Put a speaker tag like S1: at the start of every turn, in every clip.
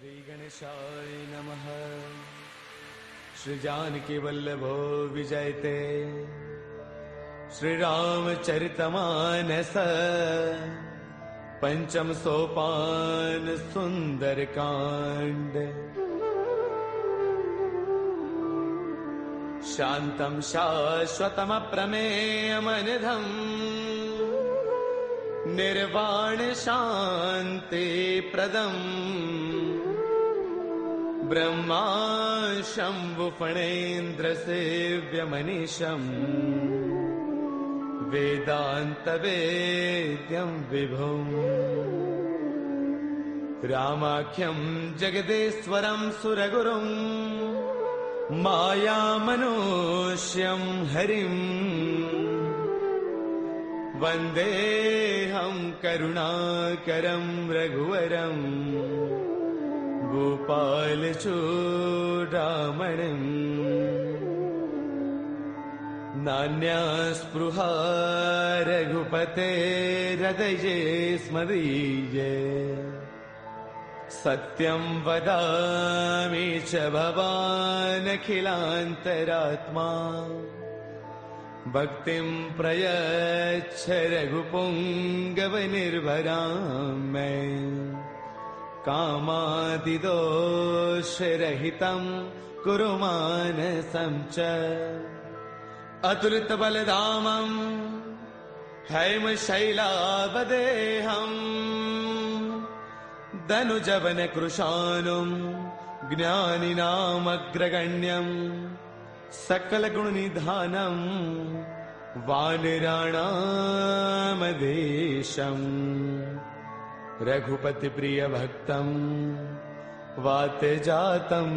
S1: श्री गणेशाय नमः। श्री जानकी वल्लभो विजयते। श्री रामचरितमानस पंचम सोपान सुंदर कांड। शांतं शाश्वतमप्रमेयमनिधम् निर्वाण शांति प्रदम् ब्रह्मा शंभु फणेन्द्र सेव्यमनीशम् वेदांत वेद्यं विभुम् रामाख्यं जगदेश्वरं सुरगुरुं मायामनुष्यं हरिम् वन्देऽहं करुणाकरं रघुवरं गोपालचूडामणिम्। नान्यास्पृहा रघुपतेर्हृदये स्मदीये। सत्यं वदामि च भवानखिलान्तरात्मा। भक्तिं प्रयच्छ रघुपुङ्गवनिर्भरां मे। कामादिदोषरहितं कुरु मानसं च। अतुलितबलधामं हैमशैलावदेहम् धनुजवनकृशानुं ज्ञानिनामग्रगण्यं सकलगुणनिधानं वानराणामधीशम्। रघुपतिप्रियभक्तं वातजातं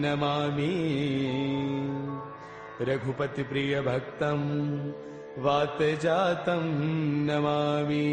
S1: नमामि। रघुपतिप्रियभक्तं वातजातं नमामि।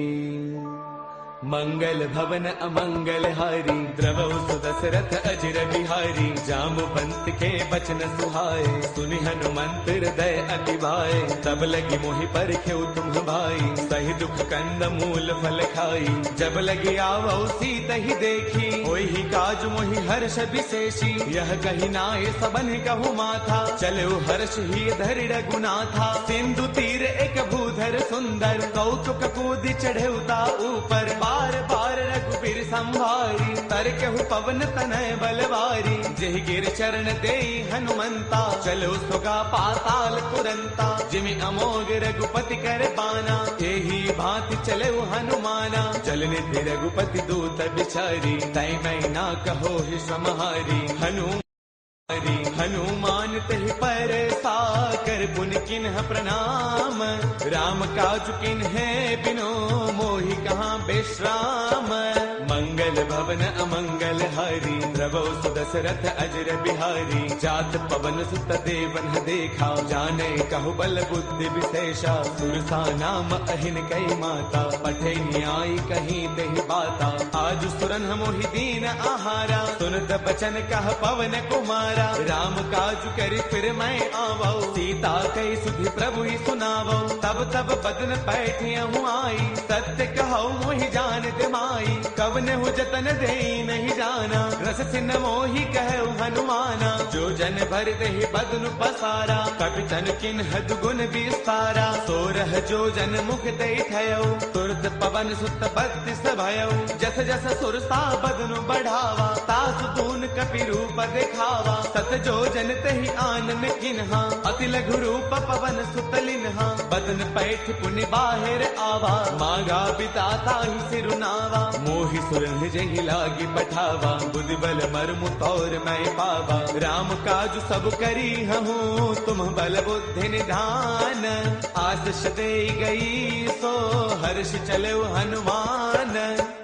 S1: मंगल भवन अमंगल हारी द्रवौ सुदशरथ अजिर बिहारी। जामवंत के बचन सुहाए सुनि हनुमंत हृदय अति भाए। तब लगी मोहि परखेउ तुम भाई सही दुख कंद मूल फल खाई। जब लगी आवौ सीत ही देखी ओहि काज मोहि हर्ष विशेषी। यह कही नाय सबन कहु माथा चलो हर्ष ही धरि रघुनाथा। सिंधु तीर एक भूधर सुंदर कौतुक कूदि चढ़ेउता ऊपर। बार बार रघुबीर संभारी तरकहु पवन तनय बलवारी। जेहि गिर चरण देई हनुमंता चलो सुगा पाताल तुरंता। जिमि अमोघ रघुपति कर बाना एहि भांति चले हनुमाना। जल निधि रघुपति दूत बिचारी तै मैं ना कहो ही समहारी। हनुमान तहि पर साकर पुन किन्ह प्रणाम। राम काज किन्हे बिनो मोहि कहाँ विश्राम। मंगल भवन अमंगल हारी द्रवौ सुदशरथ अजर बिहारी। जात पवन सुत देवन देखा जाने कहु बल बुद्धि विशेषा। सुरसा नाम अहिन कई माता पठे न्याय कहीं देहि बाता। आज सुरन मोहि दीन आहारा सुनत बचन कह पवन कुमारा। राम काज करि फिर मैं आवौ सीता कई सुधि प्रभु ही सुनावौ। तब तब बदन पैठियहु आई सत्य कहौ मोहि जान माई। कवन हु जतन देई नहीं जाना रस सिन मोहि कहु हनुमाना। जो जन भर देहि बदनु पसारा कपितन किन्ह दुगुन विस्तारा। सोरह जो जन मुख देई थयौ तुरत पवन सुत बत्तीस भयौ। जस जस सुरसा बदनु बढ़ावा तासु दून कपि रूप दिखावा। सत जो जन तहि आनन किन्हा अति लघु रूप पवन सुत लिन्हा। बदन पैठ पुनि बाहिर आवा मागा बिताता ही सिरुनावा। मोहि सुरन जहि लागी पठावा बुद्धि बल मर्मु तौर मैं पावा। राम काज सब करी हूँ तुम बल बुद्धि निधान। आशीष दे गई सो हर्ष चलो हनुमान।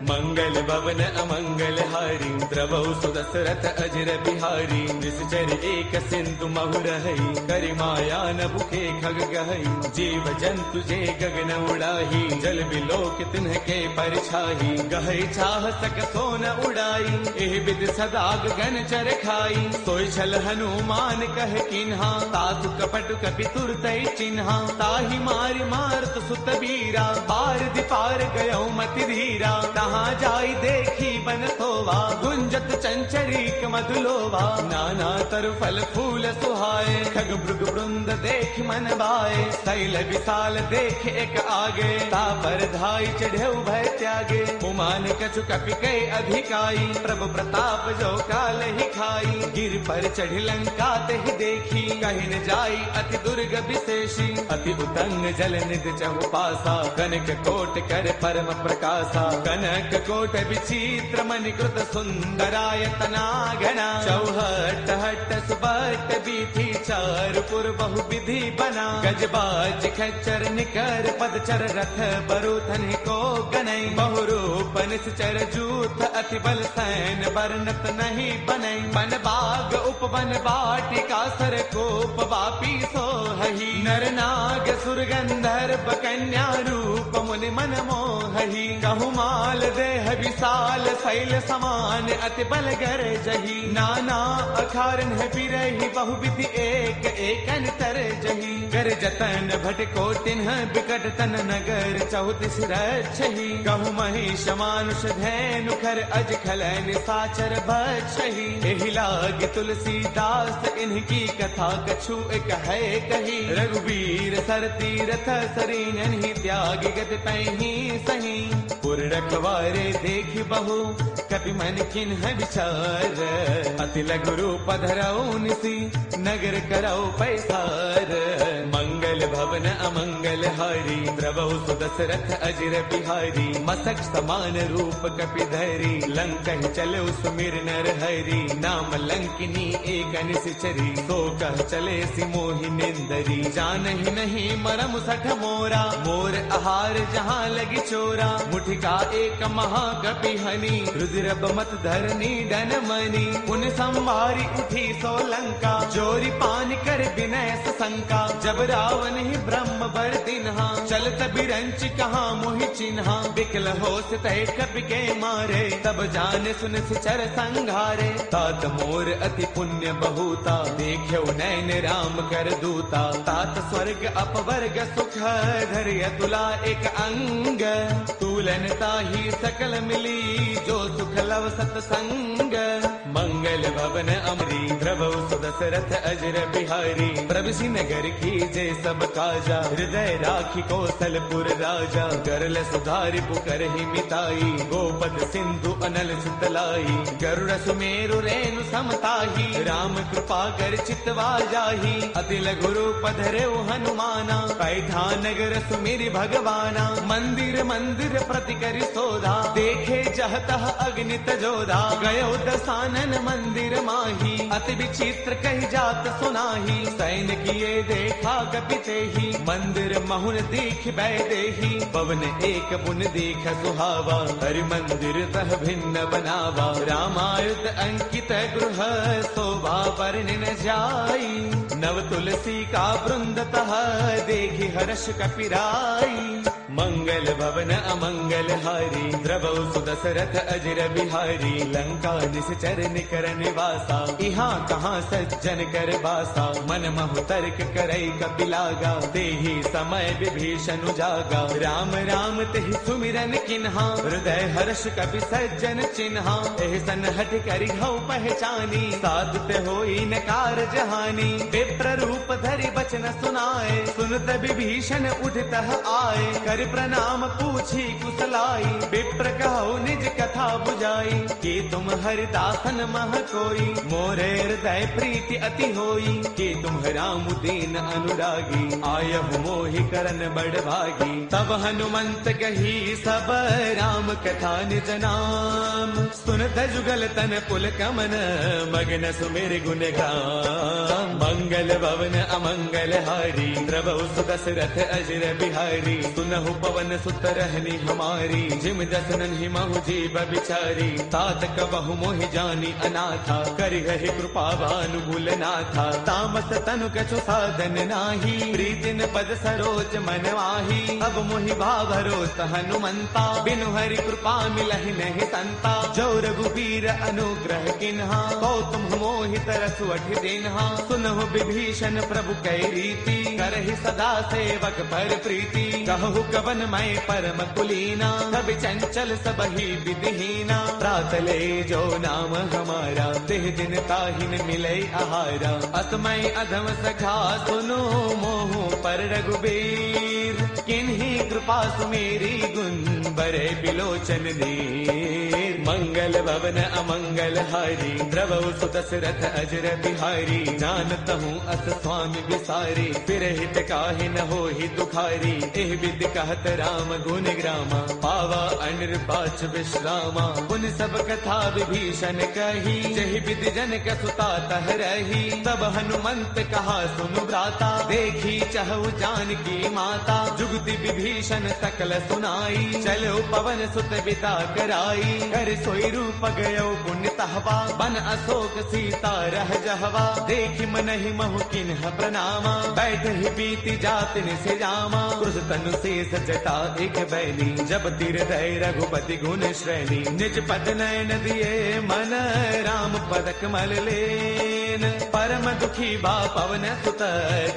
S1: मंगल भवन अमंगल हारी द्रवौ सुदशरथ दशरथ अजर बिहारी निश्चर एक सिंधु महु रहई करि माया न भूखे खग गहई जीव जंतु जे गगन उड़ाही जल बिलोक तिन्ह के परछाही गहई चाह सक सोन उड़ाई एह विद सदा गगन चर खाई सोई छल हनुमान कह किन्हा तातु कपट कपि तुरतई चिन्हा ताहि मारि मारत सुत बीरा पार दिपार गयो मति धीरा तहाँ जाई देखी बन सोवा गुंजत चंचरीक मधुलोवा नाना तरु फल फूल सुहाए खग मृग वृंद देख मन भाए शैल विशाल देख एक आगे तापर धाई चढ़े भय त्यागे उमान कछु कपि कै अधिकाई प्रभु प्रताप जो काल ही खाई गिर पर चढ़ लंका ते देखी कहीं न जाई अति दुर्ग विशेषी अति उतंग जल निध चहु पासा कनक कोट कर परम प्रकाशा कनक कोट विचित्र मणिकृत सुंदरायतना घना चौहट हट सुबट बीथी चारपुर बहु विधि बना गजबाज खच्चर निकर पदचर रथ बरुथन को गनई बहुरूप निश्चर जूथ अति बल सैन बरनत नहीं बनई बन बाग उपवन बाटिका सर कोप वापी सोहही नर नाग सुर गंधर्व कन्या रूप मुनि मन मोहही कहु माल देह विशाल शैल समान अति बल गर जही नाना अखारन बिरही बहु विधि एक एकन तर जही कर जतन भटको तिन्ह बिकट तन नगर चौतीस रक्षही कहु महिष मानुष धैनु खर अज खलन साचर बक्षही एहि लाग तुलसीदास इनकी कथा कछु एक है कही रघुवीर सर तीरथ सरीन ही त्याग गत पैही सही पुर रखवारे देख बहु कपि मन किन्ह विचार अति लघु रूप धरऊ निसी नगर करऊ पैसार मंगल भवन अमंगल हारी द्रवहु सुदशरथ अजर बिहारी मसक समान रूप कपि धरी लंका चले सुमिर नर हरि नाम लंकिनी एक निश्चरी सो कह चले सि मोहि निंदरी जानहि नहीं मरम सठ मोरा मोर आहार जहाँ लगी चोरा मुठिका एक महाकपि हनी रुद्र बमत धरनी डन मनी उन संवारी उठी सो लंका जोरी पान कर विनय शंका जब रावण ही ब्रह्म बर दिन्हा चलत बिरंच कहाँ मोहि चिन्हा बिकल हो तय कपि के मारे तब जान सुन सिचर संघारे तात मोर अति पुण्य बहुता देख्यो नैन राम कर दूता तात स्वर्ग अपवर्ग सुख धैर्य तुला एक अंग तूलन ताही सकल मिली जो सुख लव सतसंग मंगल भवन अमरी प्रभु सुदशरथ अजर बिहारी प्रभु नगर की जय सब काजा हृदय राखी कौशलपुर राजा करल सुधारि पुकर ही मिताई गोपद सिंधु अनल सुतलाई गरुड़ सुमेरु रेणु समताही राम कृपा कर चितवा जाही अति लघु रूप धरे हनुमाना पैठा नगर सुमिरि भगवाना मंदिर मंदिर प्रति करि सोधा देखे जहतः अग्नित जोधा गयो दसानन मंदिर माही अति विचित्र कही जात सुनाही सैन किए देखा कपिते ही मंदिर महुन दीख बैदेही पवन एक पुन दीख सुहावा हरि मंदिर तह भिन्न बनावा रामायुध अंकित गृह शोभा वर्णि न जाई नव तुलसी का वृंद तह देखी हर्ष कपिराई मंगल भवन अमंगल हारी द्रवहु सुदशरथ अजर बिहारी लंका निश्चर निकर निवासा यहाँ कहाँ सज्जन कर बासा मन महु तर्क करई कपिलागा तेहि समय विभीषण जागा राम राम तेहि सुमिरन किन्हा हृदय हर्ष कपि सज्जन चिन्हा एहसन हट करि हऊ पहचानी साधुत होई न कारज हानि विप्र रूप धरि बचन सुनाए सुनत विभीषण उठतः आए कर प्रणाम पूछी कुशलाई विप्र कहो निज कथा बुझाई कि तुम हरिदासन मह कोई मोरे हृदय प्रीति अति होई कि तुम राम दीन अनुरागी आयहु मोहि करन बड़ भागी तब हनुमंत कही सब राम कथा निज नाम सुनत जुगल तन पुल कमन मगन सुमिर गुण गाम मंगल भवन अमंगल हारी द्रवहु सुदशरथ अजर बिहारी सुनहु पवन सुत रहनी हमारी, जिम दसनन ही महु जीव बिचारी। तात कबहु मोहि जानी अनाथा, करि गहि कृपा भानुगुल नाथा। तामस तनु कछु साधन नाही, प्रीतिन पद सरोज मन वाही। अब मोहि भावरोत हनुमंता, बिनु हरि कृपा मिलहि नहीं संता। जो रघुबीर अनुग्रह किन्हा, कौतुम मोहि तरसु अठि दिन्हा। सुनहु विभीषण प्रभु कै रीति, करहि सदा सेवक पर प्रीति। कहु कवन मैं परम कुलीना, कवि चंचल सबहि विधिहीना। प्रातले जो नाम हमारा, तिह दिन ताहिन मिलै आहारा। असमय अधम सखा सुनो, मोहु पर रघुबीर। किन्ही कृपा सुमेरी, गुण बरे बिलोचन दीर। मंगल भवन अमंगल हारी, द्रवहु सुत दशरथ अजर बिहारी। जानत हूँ अस स्वामी विसारी, फिर हित काहि न होहि दुखारी। एह विधि कहत राम गुण ग्रामा, पावा अनिर्वाच विश्रामा। पुन सब कथा विभीषण कही, जहि विधि जनक सुता तह रही। तब हनुमंत कहा सुनु भ्राता, देखी चहु जानकी माता। जुगति विभीषण सकल सुनाई, चलो पवन सुत बिता कराई। कर सोई रूप गयो पुण्य तहवा, बन अशोक सीता रह जहवा। देखि मनहि महु किन्ह प्रणामा, बैठ ही बीती जात निसे जामा। क्रुश तनु शेष जटा एक बैली, जब तिर दय रघुपति गुण श्रेणी। निज पद नयन दिए मन, राम पद कमल लेन। परम दुखी बा पवन सुत,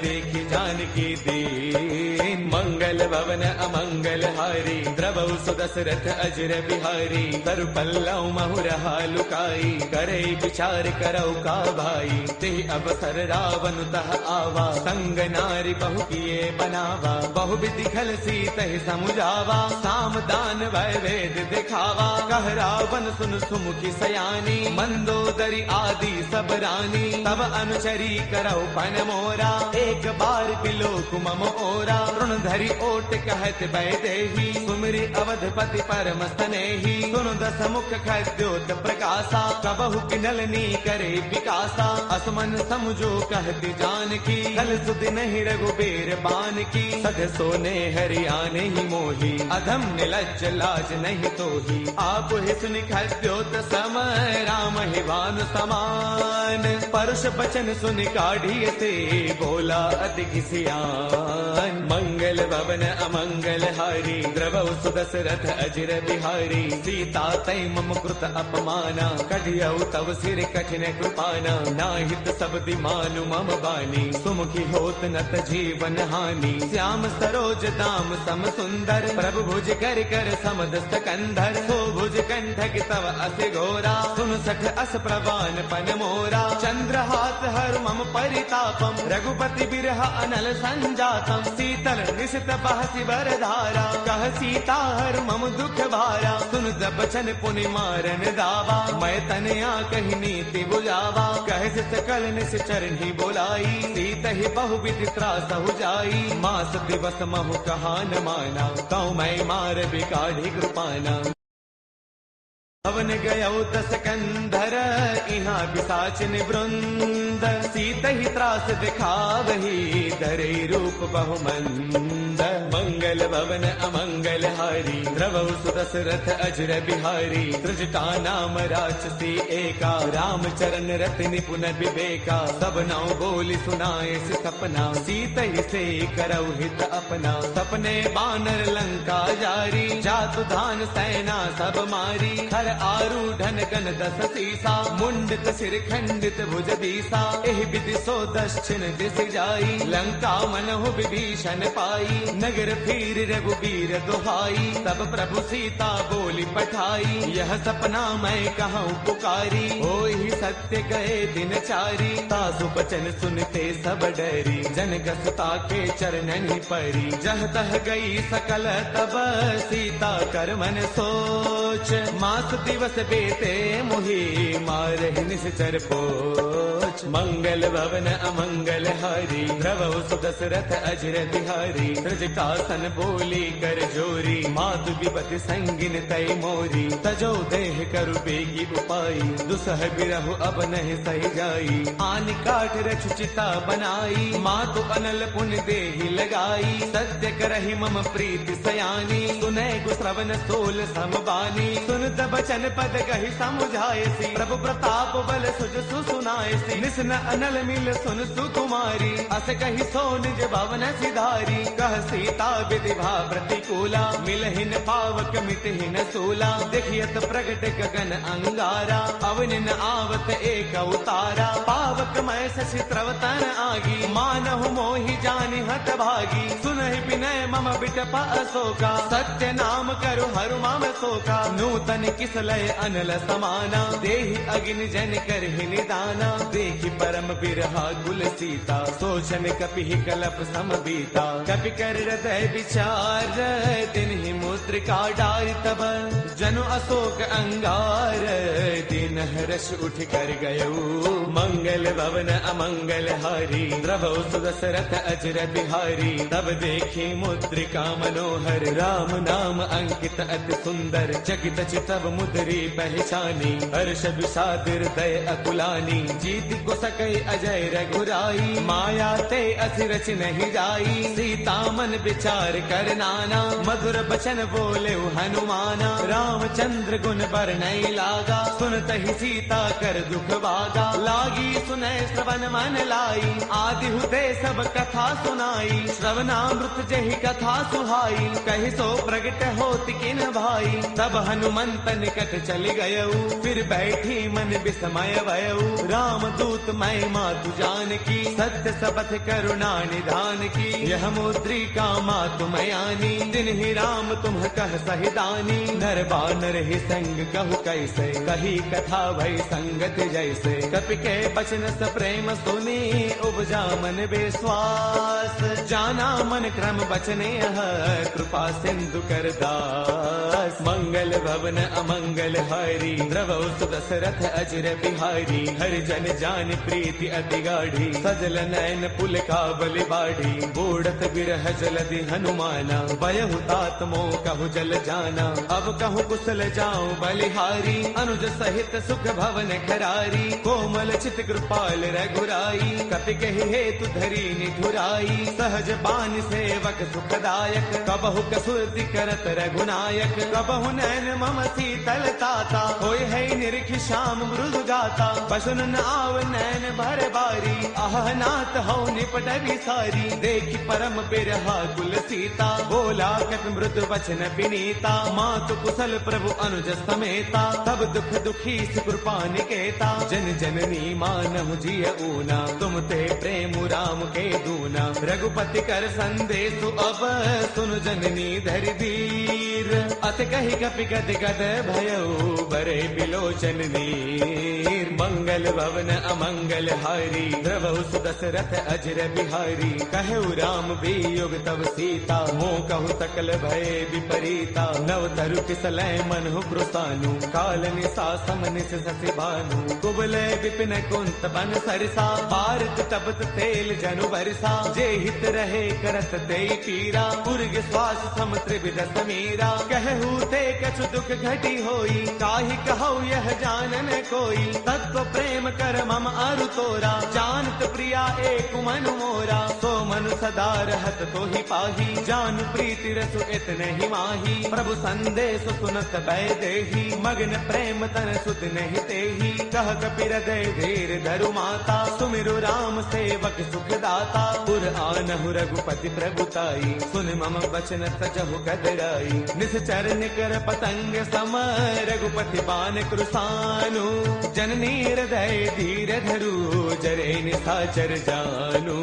S1: देखि जानकी दीन। मंगल भवन अमंगल हारी, द्रवहु सुत दशरथ अजर बिहारी। तरु पल्लव महु रहा लुकाई, करे विचार करौ का भाई। ते अवसर रावण तह आवा, संग नारी बहु किए बनावा। बहु विधि खल सीतहि समुझावा, साम दान वै वेद दिखावा। कह रावण सुन सुमुखी सयानी, मंदोदरी आदि सब रानी। तब अनुचरी करौ पन मोरा, एक बार बिलोक मम ओरा। तृण धरि ओट कहत वैदेही, सुमिरि अवधपति परम स्नेही। सुन दस मुख खद्योत प्रकाशा, कबहु किनलनी करे विकासा। असमन समझो कहती जानकी, कल सुधि नहीं रघुबीर बान की। सध सोने हरियाणे ही मोही, अधम निलज्ज लाज नहीं तोही। आप ही सुनि खद्योत सम, राम ही भानु समान। परुष बचन सुनि काढ़ी से, बोला अति सियान। मंगल भवन अमंगल हारी, द्रवहु सुत दशरथ अजर बिहारी। सीता तै मम कृत अपमाना, कढ़ियौ तव सिर कठिन कृपाना। नाहित सब दिमानु मम बानी, सुमुखी होत नत जीवन हानि। श्याम सरोज दाम सम सुंदर, प्रभु भुज कर कर समदस्त कंधर। सो भुज कंठक तव अस घोरा, सुन सठ अस प्रवान पन मोरा। चंद्रहास हर मम परितापम, रघुपति बिरह अनल संजातम। शीतल निशित बहसि बर धारा, कह सीता हर मम दुख भारा। सुन बचन पुनि मारन दावा, मैं तनया कही नीति बुझावा। कह सकल निस चरणी बोलाई, सीत ही बहु विधि त्रासहु जाई। मास दिवस महु कहा न माना, कौ मैं मार बिकाढ़ी कृपाना। पवन गयो दस कंधर, इहाँ पिशाचिन वृंद। सीत ही त्रास दिखावही, धरे रूप बहुमंद। मंगल भवन अमंगल हारी, द्रवहु सुत दशरथ अजर बिहारी। त्रिजटा नाम राक्षसी एका, राम चरण रति निपुण विवेका। सब नाउ बोली सुनाए से सपना, सीत ही से करौ हित अपना। सपने बानर लंका जारी, जातु धान सेना सब मारी। हर आरूढ़न गण दस सीसा, मुंडित सिर खंडित भुज दीसा। एह विधि सो दक्षिण दिस जाई, लंका मनहु विभीषण पाई। नगर फिर रघुबीर दुहाई, तब प्रभु सीता बोली पठाई। यह सपना मैं कहूँ पुकारी, होई सत्य गए दिन चारी। तासु बचन सुनते सब डरी, जनक सुता के चरणन परी। जह तह गई सकल तब, सीता कर मन सोच। मास दिवस बेते मोहि मारहि निश्चर पोच। मंगल भवन अमंगल हारी द्रवहु सुदशरथ अजर बिहारी। त्रिजटासन बोली कर जोरी मातु विपति संगिन तय मोरी। तजो देह करु बेगी उपाई दुसह बिरहु अब नहीं सही जाई। आन काठ रच चिता बनाई मातु अनल पुण्य देहि लगाई। सत्य करहि मम प्रीति सयानी सुनै गुश्रवण सोल समबानी। सुनत बचन पद कहि समुझायसी प्रभु प्रताप बल सुज सुनायसी। निसन अनल मिल सुन सुकुमारी अस कहि सो निज भवन सिधारी। कह सीता विधि भा प्रतिकूला मिलहिन पावक मिटहिन सूला। देखियत प्रगट गगन अंगारा अवनिन आवत एक अवतारा। पावक मैं शशि त्रवतन आगी मानहु मोहि जानि हत भागी। सुनहि विनय मम बिटप अशोका सत्य नाम करु हरु मम शोका। नूतन किसलय अनल समाना देहि अग्नि जन करहि निदाना। देखि परम बिरहा कुल सीता सोचन कपिहि कलप समबीता। कपि कर हृदय विचार तिन्हि मुद्रिका डारि तब। जनु अशोक अंगार दिन हर्ष उठ कर गयऊ। मंगल भवन अमंगल हारी द्रवहु सुदशरथ अजर बिहारी। तब देखी मुद्रिका मनोहर राम नाम अंकित अति सुंदर। चकित चितव मुद्री पहचानी हर्ष विषाद हृदय अकुलानी। जीत को सकई अजय रघुराई माया ते अति रच नहीं जाई। सीता मन विचार कर नाना मधुर बचन बोले हनुमाना। रामचंद्र गुण बरनई लागा सुनत ही सीता कर दुख भागा। लागी सुनय श्रवण मन लाई आदि हुते सब कथा सुनाई। श्रवणामृत जहि कथा सुहाई कहि सो प्रगट होत किन भाई। तब हनुमंत निकट चल गयऊ फिर बैठी मन विस्मय भयऊ। राम दूत मैं मातु जान की सत्य सबथ करुणा निधान की। यह मुद्रिका मातु मयानी दिन ही राम तुम कह सहिदानी। नर बानर ही संग कहु कैसे कही कथा भई संगत जैसे। कपि के बचन स प्रेम सुनी उपजा मन विश्वास। जाना मन क्रम बचने कृपा सिंधु कर दास। मंगल भवन अमंगल हारी द्रवहु सुदशरथ अजर बिहारी। हरि जन जान प्रीति अति गाढ़ी सजल नयन पुल काबल बाढ़ी। बूढ़त बिरह जलधि हनुमाना बयहु तात मोह कहु जल जाना। अब कहु कुशल जाऊं बलिहारी अनुज सहित सुख भवन खरारी। कोमल चित कृपाल रघुराई कपि कहि हेतु धरी निठुराई। सहज बान सेवक सुखदायक कबहु कसुरति करत रघुनायक। कबहु नैन मम शीतल ताता होय है निरखि श्याम मृदु गाता। बसुन आव नैन भर बारी आह नाथ हौ निपट विसारी। देखि परम बिरहा कुल सीता बोला कपि मृदु वचन विनीता। मातु कुशल प्रभु अनुज समेता तब दुख दुखी कृपा निकेता। जन जननी मानहु जिय ऊना तुम ते प्रेम राम के दूना। रघुपति कर संदेश अब सुन जननी धरि धीर। अत कहि कपि गद गद भयऊ बरे बिलोचन नीर। मंगल भवन अमंगल हारी द्रवहु सुदशरथ अजर बिहारी। कहु राम वियोग तब सीता मोह कहु सकल भय विपरीता। नव तरु किसलय मनहु कृतानु काल निसा समनिस ससि भानु। कुबलय विपिन कुंत बन सरसा भारत तपत तेल जनु बरसा। जे हित रहे करत ते पीरा उर्ग श्वास सम त्रिविध समीरा। कहु ते कछु दुख घटी होई काहि कहु यह जानन कोई। तत्व प्रेम कर मम अरु तोरा जानत प्रिया एक मनु मोरा। सो मनु सदा रहत तो ही पाही जानु प्रीति रसु इतने ही माही। प्रभु संदेश सुनत भय देही मग्न प्रेम तन सुध नहीं तेही। कह कपि हृदय धीर धरु माता सुमिरु राम सेवक सुख दाता। पुर आनहु रघुपति प्रभुताई सुन मम वचन तजहु कदराई। निश्चर निकर पतंग सम रघुपति बान कृसानु। जननी हृदय धीर धरु जरे निशाचर जानु।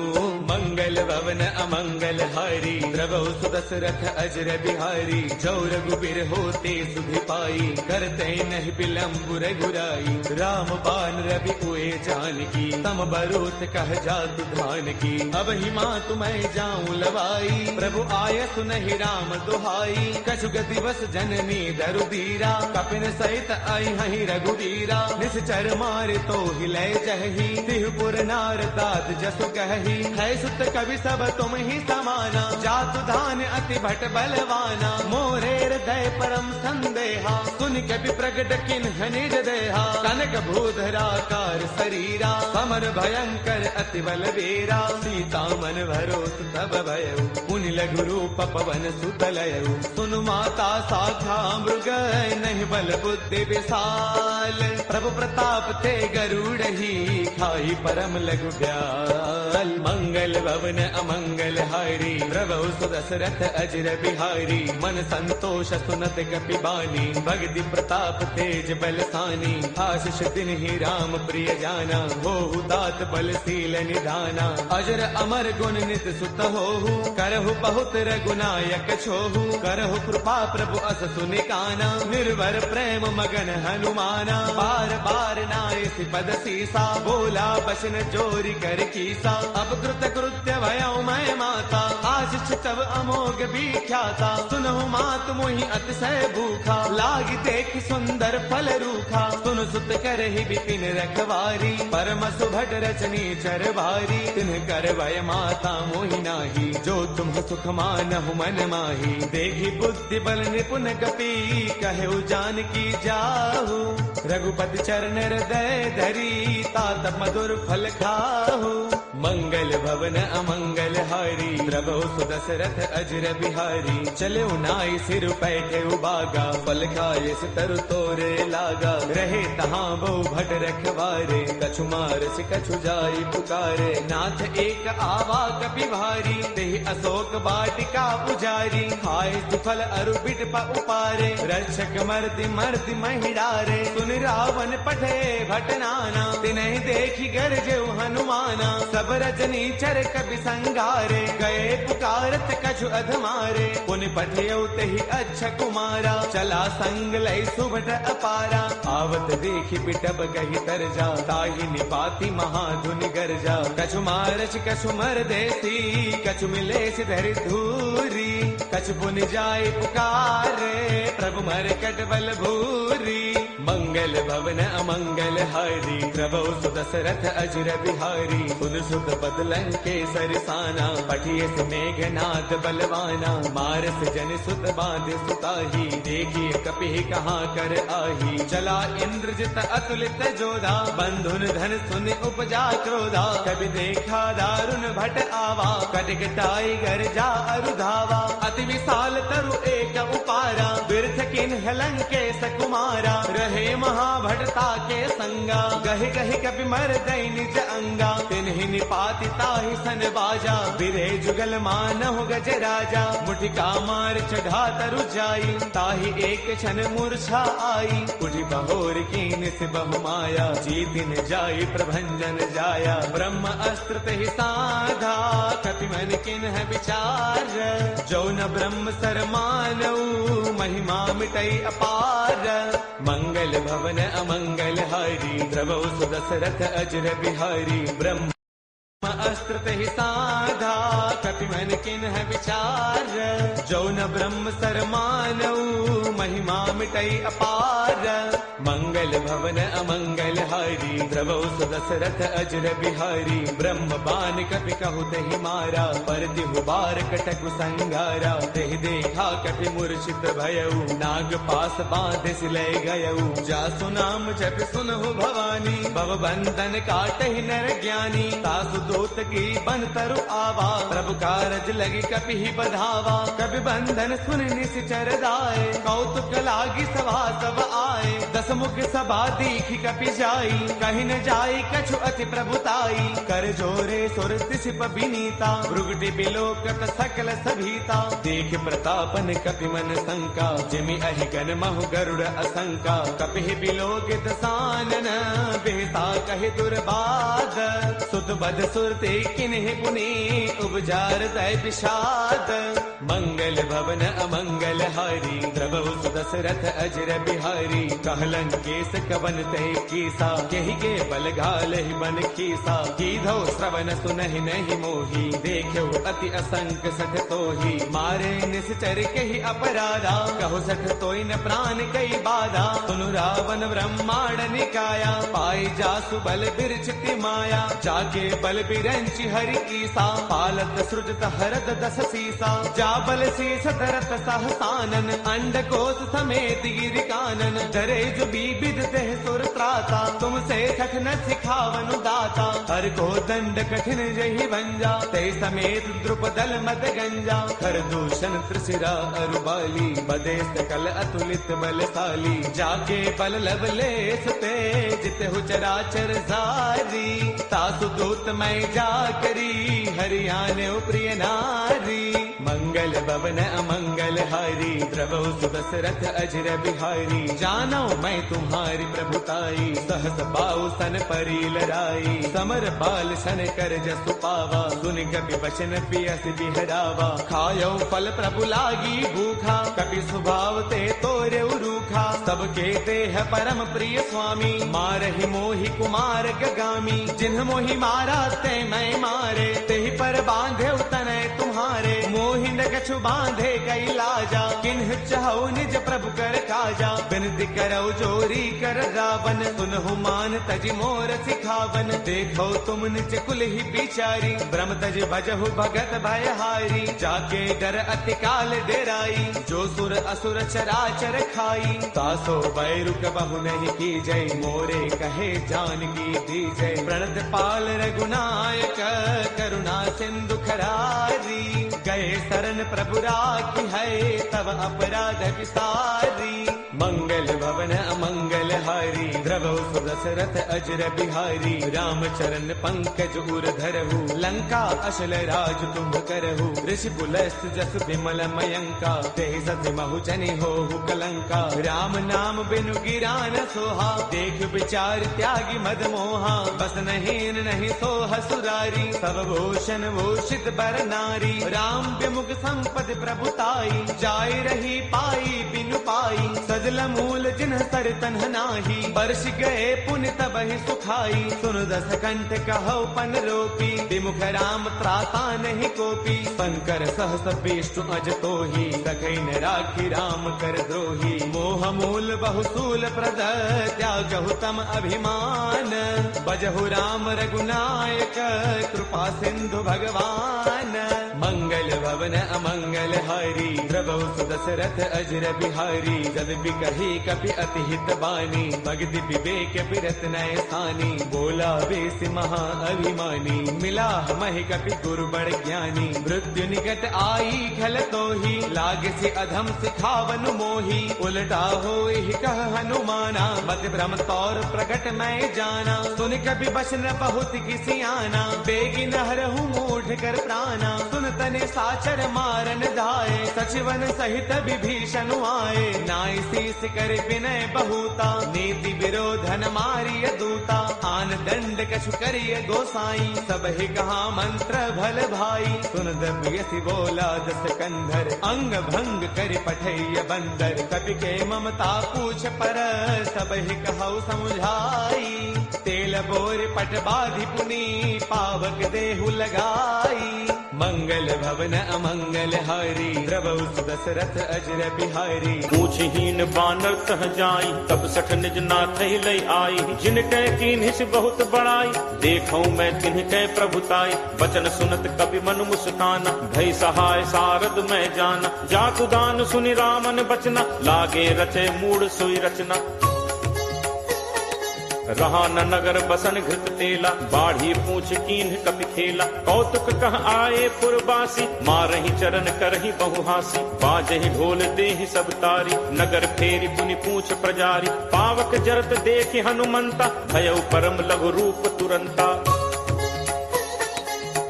S1: मंगल भवन अमंगल हारी द्रवहु सुदशरथ अजर बिहारी। जो रघुबीर होते सुधि पाई करते नहीं विलंब रघुराई। राम बान रवि उए जानकी, तम बरूत कह जातु धान की। अब ही माँ तुम्हें जाऊं लवाई, प्रभु आय सुनहि राम दुहाई। कछु दिवस जननी दरुदीरा, कपिन सहित आई हहि रघुवीरा। निश्चर मारे तो हिले जही, तिहुपुर नार दाद जसु कही। है सुत कवि सब तुम ही समाना, जातु धान अति भट बलवाना। मोरे हृदय परम संदेहा, सुन कवि प्रगट किन्ह निज देहा। कनक भूधराकार शरीरा, समर भयंकर अति बलवीरा। सीता मन भरोस तब भयउ, मुनि लघु रूप पवन सुत लयउ। सुनु माता साखा मृग, नहीं बल बुद्धि विशाल। प्रभु प्रताप ते गरुड़ही, खाई परम लघु ब्याल। मंगल भवन अमंगल हारी, प्रभु सुदशरथ अजर बिहारी। मन संतोष सुनत कपि बानी, भगति प्रताप तेज बलसानी। आशीष दिन ही राम प्रिय जाना, होहु तात बलशील निधाना। अजर अमर गुण नित सुत होहु, करहु बहुत रघुनायक छोहु। करहु कृपा प्रभु अस सुनिकाना, निर्भर प्रेम मगन हनुमाना। बार बार नाय पद सीसा, बोला बसन जोरी कर कीसा। अब कृत कृत्य भयउ मैं माता, आशीष तब अमोघ विख्याता। सुनहु मात मोहि अतिशय भूखा, लागी देख सुंदर फल रूखा। सुन सुत करहि बिपिन रखवारी, परम सुभट रचनी चर भारी। तिन्ह कर भय माता मोहि नाही, जो तुम सुख मानहु मन माही। देखी बुद्धि बल निपुण कपि, कहु जानकी जाहु। रघुपति चरण हृदय धरी, तात मधुर फल खाहु। मंगल भवन अमंगल हारी, प्रभु सुदशरथ अजर बिहारी। चले नाई सिर पैठे उबागा, फल खाए तरु तोरे लागा। रहे तहाँ बहु भट रखवारे, कछु मारस कछु जाई पुकारे। नाथ एक आवा कपि भारी, तेहि अशोक बाटिका पुजारी। खाए फल अरु बिट उपारे, रक्षक मर्दि मर्दि महिडारे। सुन रावण पठे भट नाना, तिन्हि देखी गरजेउ हनुमाना। सब रजनी चर कपि संगारे, गए पुकारत कछु अधमारे। पुनि पठियउ तेहि अच्छा कुमारा, चला संग लय सुभट अपारा। आवत देखि बिटप कहि तरजा, ताहि निपाति महाधुनि गरजा। कछु मारच कछु मर देसी, कछु मिलेस धरि धूरी। कछु पुनि जाय पुकारे, प्रभु मरकट बल भूरी। मंगल भवन अमंगल हारी, प्रभु सुदशरथ अजर बिहारी। सुन सुत बदलन के सरसाना, पठिए से मेघनाद बलवाना। मारस जन सुत बांध सुताही, देखिए कपि कहाँ कर आही। चला इंद्रजित अतुलित जोधा, बंधुन धन सुन उपजा क्रोधा। कभी देखा दारुण भट आवा, कटकटाई गरजा अरुधावा। अति विशाल तरु एक उपारा, बिरथ किन्ह लंकेश कुमारा। रहे महाभटता के संगा, गहि गहि कपि मर दई निज अंगा। तिन्हि निपाति ताहि सन बाजा, बिरे जुगल मानहु गज राजा। मुठिका मार चढ़ा तरु जाई, ताहि एक क्षण मूर्छा आई। उठि बहोर कीन से बहु माया, जीतिन जाई प्रभंजन जाया। ब्रह्म अस्त्र तेहि साधा, कपि मन किन्ह विचार। जो न ब्रह्म सर मानऊ, महिमा मिटई अपार। मंगल भवन अमंगल हारी, प्रभु सुदशरथ अजर बिहारी। ब्रह्म अस्त्र तेहि साधा, कपि मन किन्ह विचार। जो न ब्रह्म सर मानऊ, महिमा मिटई अपार। मंगल भवन अमंगल हारी, प्रभु सुदशरथ अजर बिहारी। ब्रह्म बान कपि कहु तेहि मारा, पर तिहु बार कटकु संगारा। तेहि देखा कपि मूर्छित भयउ, नाग पास बांधे सिलय गयउ। जासु नाम जपि सुनहु भवानी, भव बंधन काटहि नर ज्ञानी। तासु दूत की बन तरु आवा, प्रभु कारज लगी कपि ही बधावा। कपि बंधन सुन निश्चर दाए, कौतुक लागी सभा सब आए। दस मुख सभा दीखी कपि जाई, कहीं न जाई कछु अति प्रभुताई। कर जोरे सुर दिसिप विनीता, भृगुटि बिलोकत सकल सभीता। देख प्रतापन कपि मन शंका, जिमि अहि गण महु गरुड़ असंका। कपि बिलोकित सानन, बेहता कहि दुर्बाद। सुत बद सुरते किन्हि पुनि, उपजार तय विषाद। मंगल भवन अमंगल हारी, प्रभु सुदशरथ अजर बिहारी। कहलन केस कवन ते कीसा, केहि के बल घाल ही बन कीसा। कीधो श्रवण सुनहि नहीं मोही, देखो अति असंक सठ तोही। मारे निश्चर केहि अपराधा, कहो सठ तोई न प्राण कई बाधा। सुनु रावण ब्रह्मांड निकाया, पाई जासु बल बिरचिति माया। जाके बल बिरंचि हरि ईसा, पालत सृजत हरद दस सीसा। जा बल शीस धरत सहसानन, अंड कोश समेत गिर कानन। डरे जो बीबिद देह सुर त्राता, तुमसे सठ न सिखावनु दाता। हर को दंड कठिन जहि भंजा, ते समेत द्रुपदल मद गंजा। कर दूषण त्रिशिरा अरुबाली, बदे सकल अतुलित बलशाली। जाके बल लवलेस ते, जित हो चराचर सारी। तासु दूत मैं जा करी, हरियाणे प्रिय नारी। मंगल भवन अमंगल हारी, द्रवौ सुदशरथ अजर बिहारी। जानो मैं तुम्हारी प्रभुताई, सहस पाऊ सन परी लड़ाई। समर बाल सन कर जसु पावा, सुन कपि बचन पियस बिहरावा। खायो फल प्रभु लागी भूखा, कपि स्वभाव ते तोरे रूखा। सबके देह परम प्रिय स्वामी, मारहि मोहि कुमार गगामी। जिन्ह मोहि मारा ते मैं मारे, तेहि पर बांधे तनय तुम्हारे। मोहि न कछु बांधे कई लाजा, किन्ह चाहु निज प्रभु कर काजा। बिनती करौ जोरी कर रावण, सुनहु मान तज मोर सिखावन। देखो तुम निज कुल ही बिचारी, ब्रह्म तज भजहु भगत भयहारी। जाके डर अति काल डेराई, जो सुर असुर चराचर खाई। तासो बैरु कबहु नहीं की जय, मोरे कहे जानकी दी जय। प्रणत पाल रघुनायक, करुणा सिंधु खरारी। गए शरण प्रभु राखी है, तब अपराध विसारी। मंगल भवन अमंगल हारी, द्रवौ सुदशरथ अजर बिहारी। राम चरण पंकज उर धरहु, लंका अशल राज तुम करहु। ऋषि पुलस्त जस विमल मयंका, तेहि सति महु जनि होहु कलंका। राम नाम बिनु गिरा न सोहा, देख विचार त्यागी मद मोहा। बस नहीन नहीं सोह सुरारी, सब भूषण भूषित बर नारी। राम विमुख संपद प्रभुताई, जाय रही पाई बिनु पाई। सजल मूल जिन्ह सर तन्ह नाही, बरस गए पुण्य तबहि सुखाई। सुन दस कंठ कहो पन रोपी, विमुख राम त्राता नहीं कोपी। शंकर सहस विष्णु अज तोही, सखै न राखी राम कर द्रोही। मोह मूल बहुसूल प्रद, त्यागहु तम अभिमान। बजहु राम रघुनायक, कृपा सिंधु भगवान। मंगल भवन अमंगल हारी, द्रवौ सुदशरथ अजर बिहारी। जद बिकहि कपि अति हित बानी, भगति विवेक बिरत नय सानी। बोला बेस महा अभिमानी, मिला महि कपि गुरु बड़ ज्ञानी। मृत्यु निकट आई खल तोही, लाग से अधम सिखावनु मोही। उलटा होहि कह हनुमाना, मत भ्रम तौर प्रगट मैं जाना। सुन कपि बचन बहुत किसी आना, बेगी नहरहु मूढ़ कर प्राणा। सुन तने साचर मारन धाये, सचिवन सहित विभीषण आए। नाई शीस कर विनय बहुता, नीति विरोधन मारिय दूता। आन दंड कछु करिय गोसाई, सब ही कहा मंत्र भल भाई। सुन दमयसि बोला दस कंधर, अंग भंग कर पठैय बंदर। कपि के ममता पूछ पर, सब ही कहु समुझाई। तेल बोर पट बाधि पुनी, पावक देहु लगाई। मंगल भवन अमंगल हारी, द्रवौ सुदशरथ अजर बिहारी।
S2: पूछहीन बानर तह जाई, तब सठ निज नाथ लय आई। जिनकै कीन्हिस बहुत बड़ाई, देखौ मैं तिनकै प्रभुताई। बचन सुनत कपि मन मुस्काना, भय सहाय सारद मैं जाना। जाकु दान सुनि रामन बचना, लागे रचे मूढ़ सोई रचना। रहा न नगर बसन घृत तेला, बाढ़ी पूछ कीन्ह कपि खेला। कौतुक कह आए पुरबासी, मारहि चरण करहि बहुहासी। बाजहि ढोल देहि सब तारी, नगर फेरी पुनि पूछ प्रजारी। पावक जरत देखि हनुमंता, भयउ परम लघु रूप तुरंता।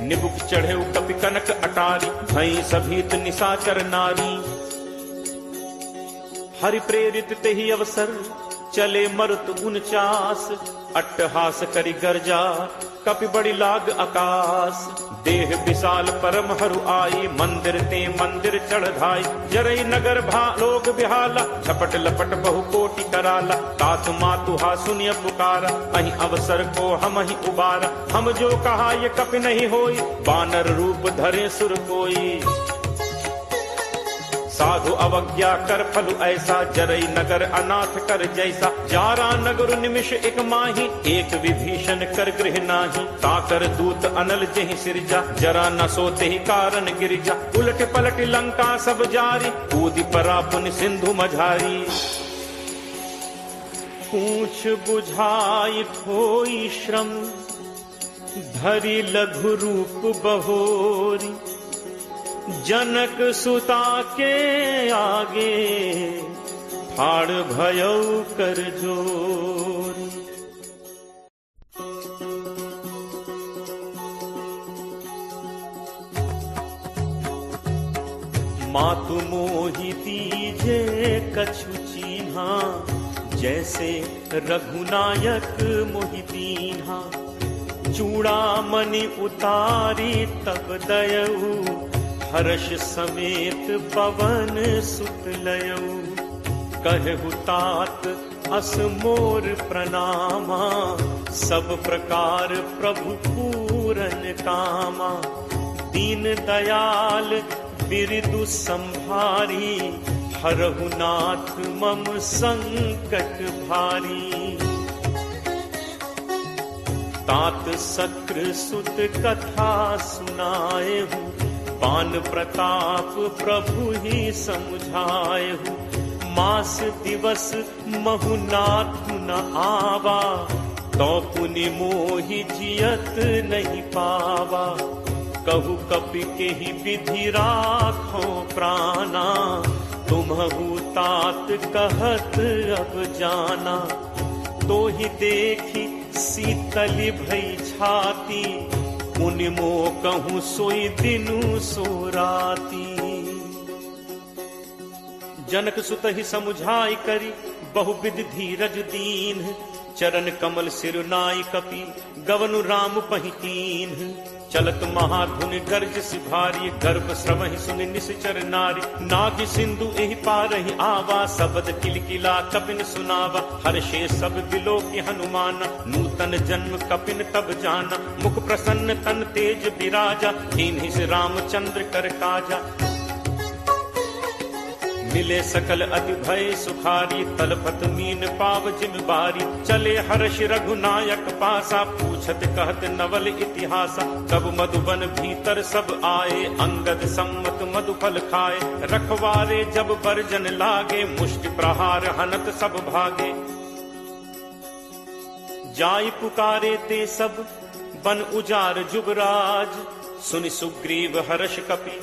S2: निबुक चढ़े कपि कनक अटारी, भई सभीत निशाचर नारी। हरि प्रेरित तेहि अवसर, चले मरुत 49 अट्टहास करी गर्जा कपि बड़ी लाग आकाश। देह विशाल परम हरु आई, मंदिर ते मंदिर चढ़ाई। जरई नगर लोग बिहाला, झपट लपट बहु कोटि कराला। तात मातु हा सुनिय पुकारा, अहि अवसर को हम ही उबारा। हम जो कहा ये कपि नहीं होई, बानर रूप धरे सुर कोई। साधु अवज्ञा कर फलु ऐसा, जरई नगर अनाथ कर जैसा। जारा नगर निमिष एक माही, एक विभीषण कर गृह नाही। ताकर दूत अनल जहि सिरजा, जरा न सोते ही कारण गिरिजा। उलट पलट लंका सब जारी, कूदि परा पुन सिंधु मझारी। पूछ बुझाई खोई श्रम, धरि लघु रूप बहोरी। जनक सुता के आगे, फाड़ भयौ कर जोरी। मातु मोहि दीजे कछु चीन्हा, जैसे रघुनायक मोहि दीन्हा। चूड़ामणि उतारी तब दयऊ, हर्ष समेत पवन सुत लयऊ। कहु तात अस मोर प्रणामा, सब प्रकार प्रभु पूरन कामा। दीन दयाल बिरदु संभारी, हरहु नाथ मम संकट भारी। तात सक्र सुत कथा सुनाए हूँ, पान प्रताप प्रभु ही समझाए हूँ। मास दिवस महु नाथु न आवा, तो पुनि मोहि जियत नहीं पावा। कहु कपि के ही विधि राखो प्राणा, तुम्हु तात कहत अब जाना। तो ही देखी शीतल भई छाती, मुनि मो कहूँ सोई दिनु सो राती। जनक सुत ही समुझाई करी, बहुविध धीरज दीन। चरण कमल सिरुनाई कपि, गवनु राम पहितीन। चलत महाधुनि गर्ज सिभारी, गर्भ श्रवहि सुनि निश्चर नारी। नाग सिंधु एहि पारहि आवा, शब्द किलकिला कपिन सुनावा। हर्षे सब दिलो की हनुमाना, नूतन जन्म कपिन तब जाना। मुख प्रसन्न तन तेज विराजा, दीन्हि से रामचंद्र कर काजा। मिले सकल अति भय सुखारी, तलपत मीन पाव जिम बारी। चले हर्ष रघुनायक पासा, पूछत कहत नवल इतिहासा। तब मधुबन भीतर सब आए, अंगद सम्मत मधुफल खाए। रखवारे जब बरजन लागे, मुष्टि प्रहार हनत सब भागे। जाई पुकारे ते सब, बन उजार जुबराज। सुनि सुग्रीव हर्ष कपि,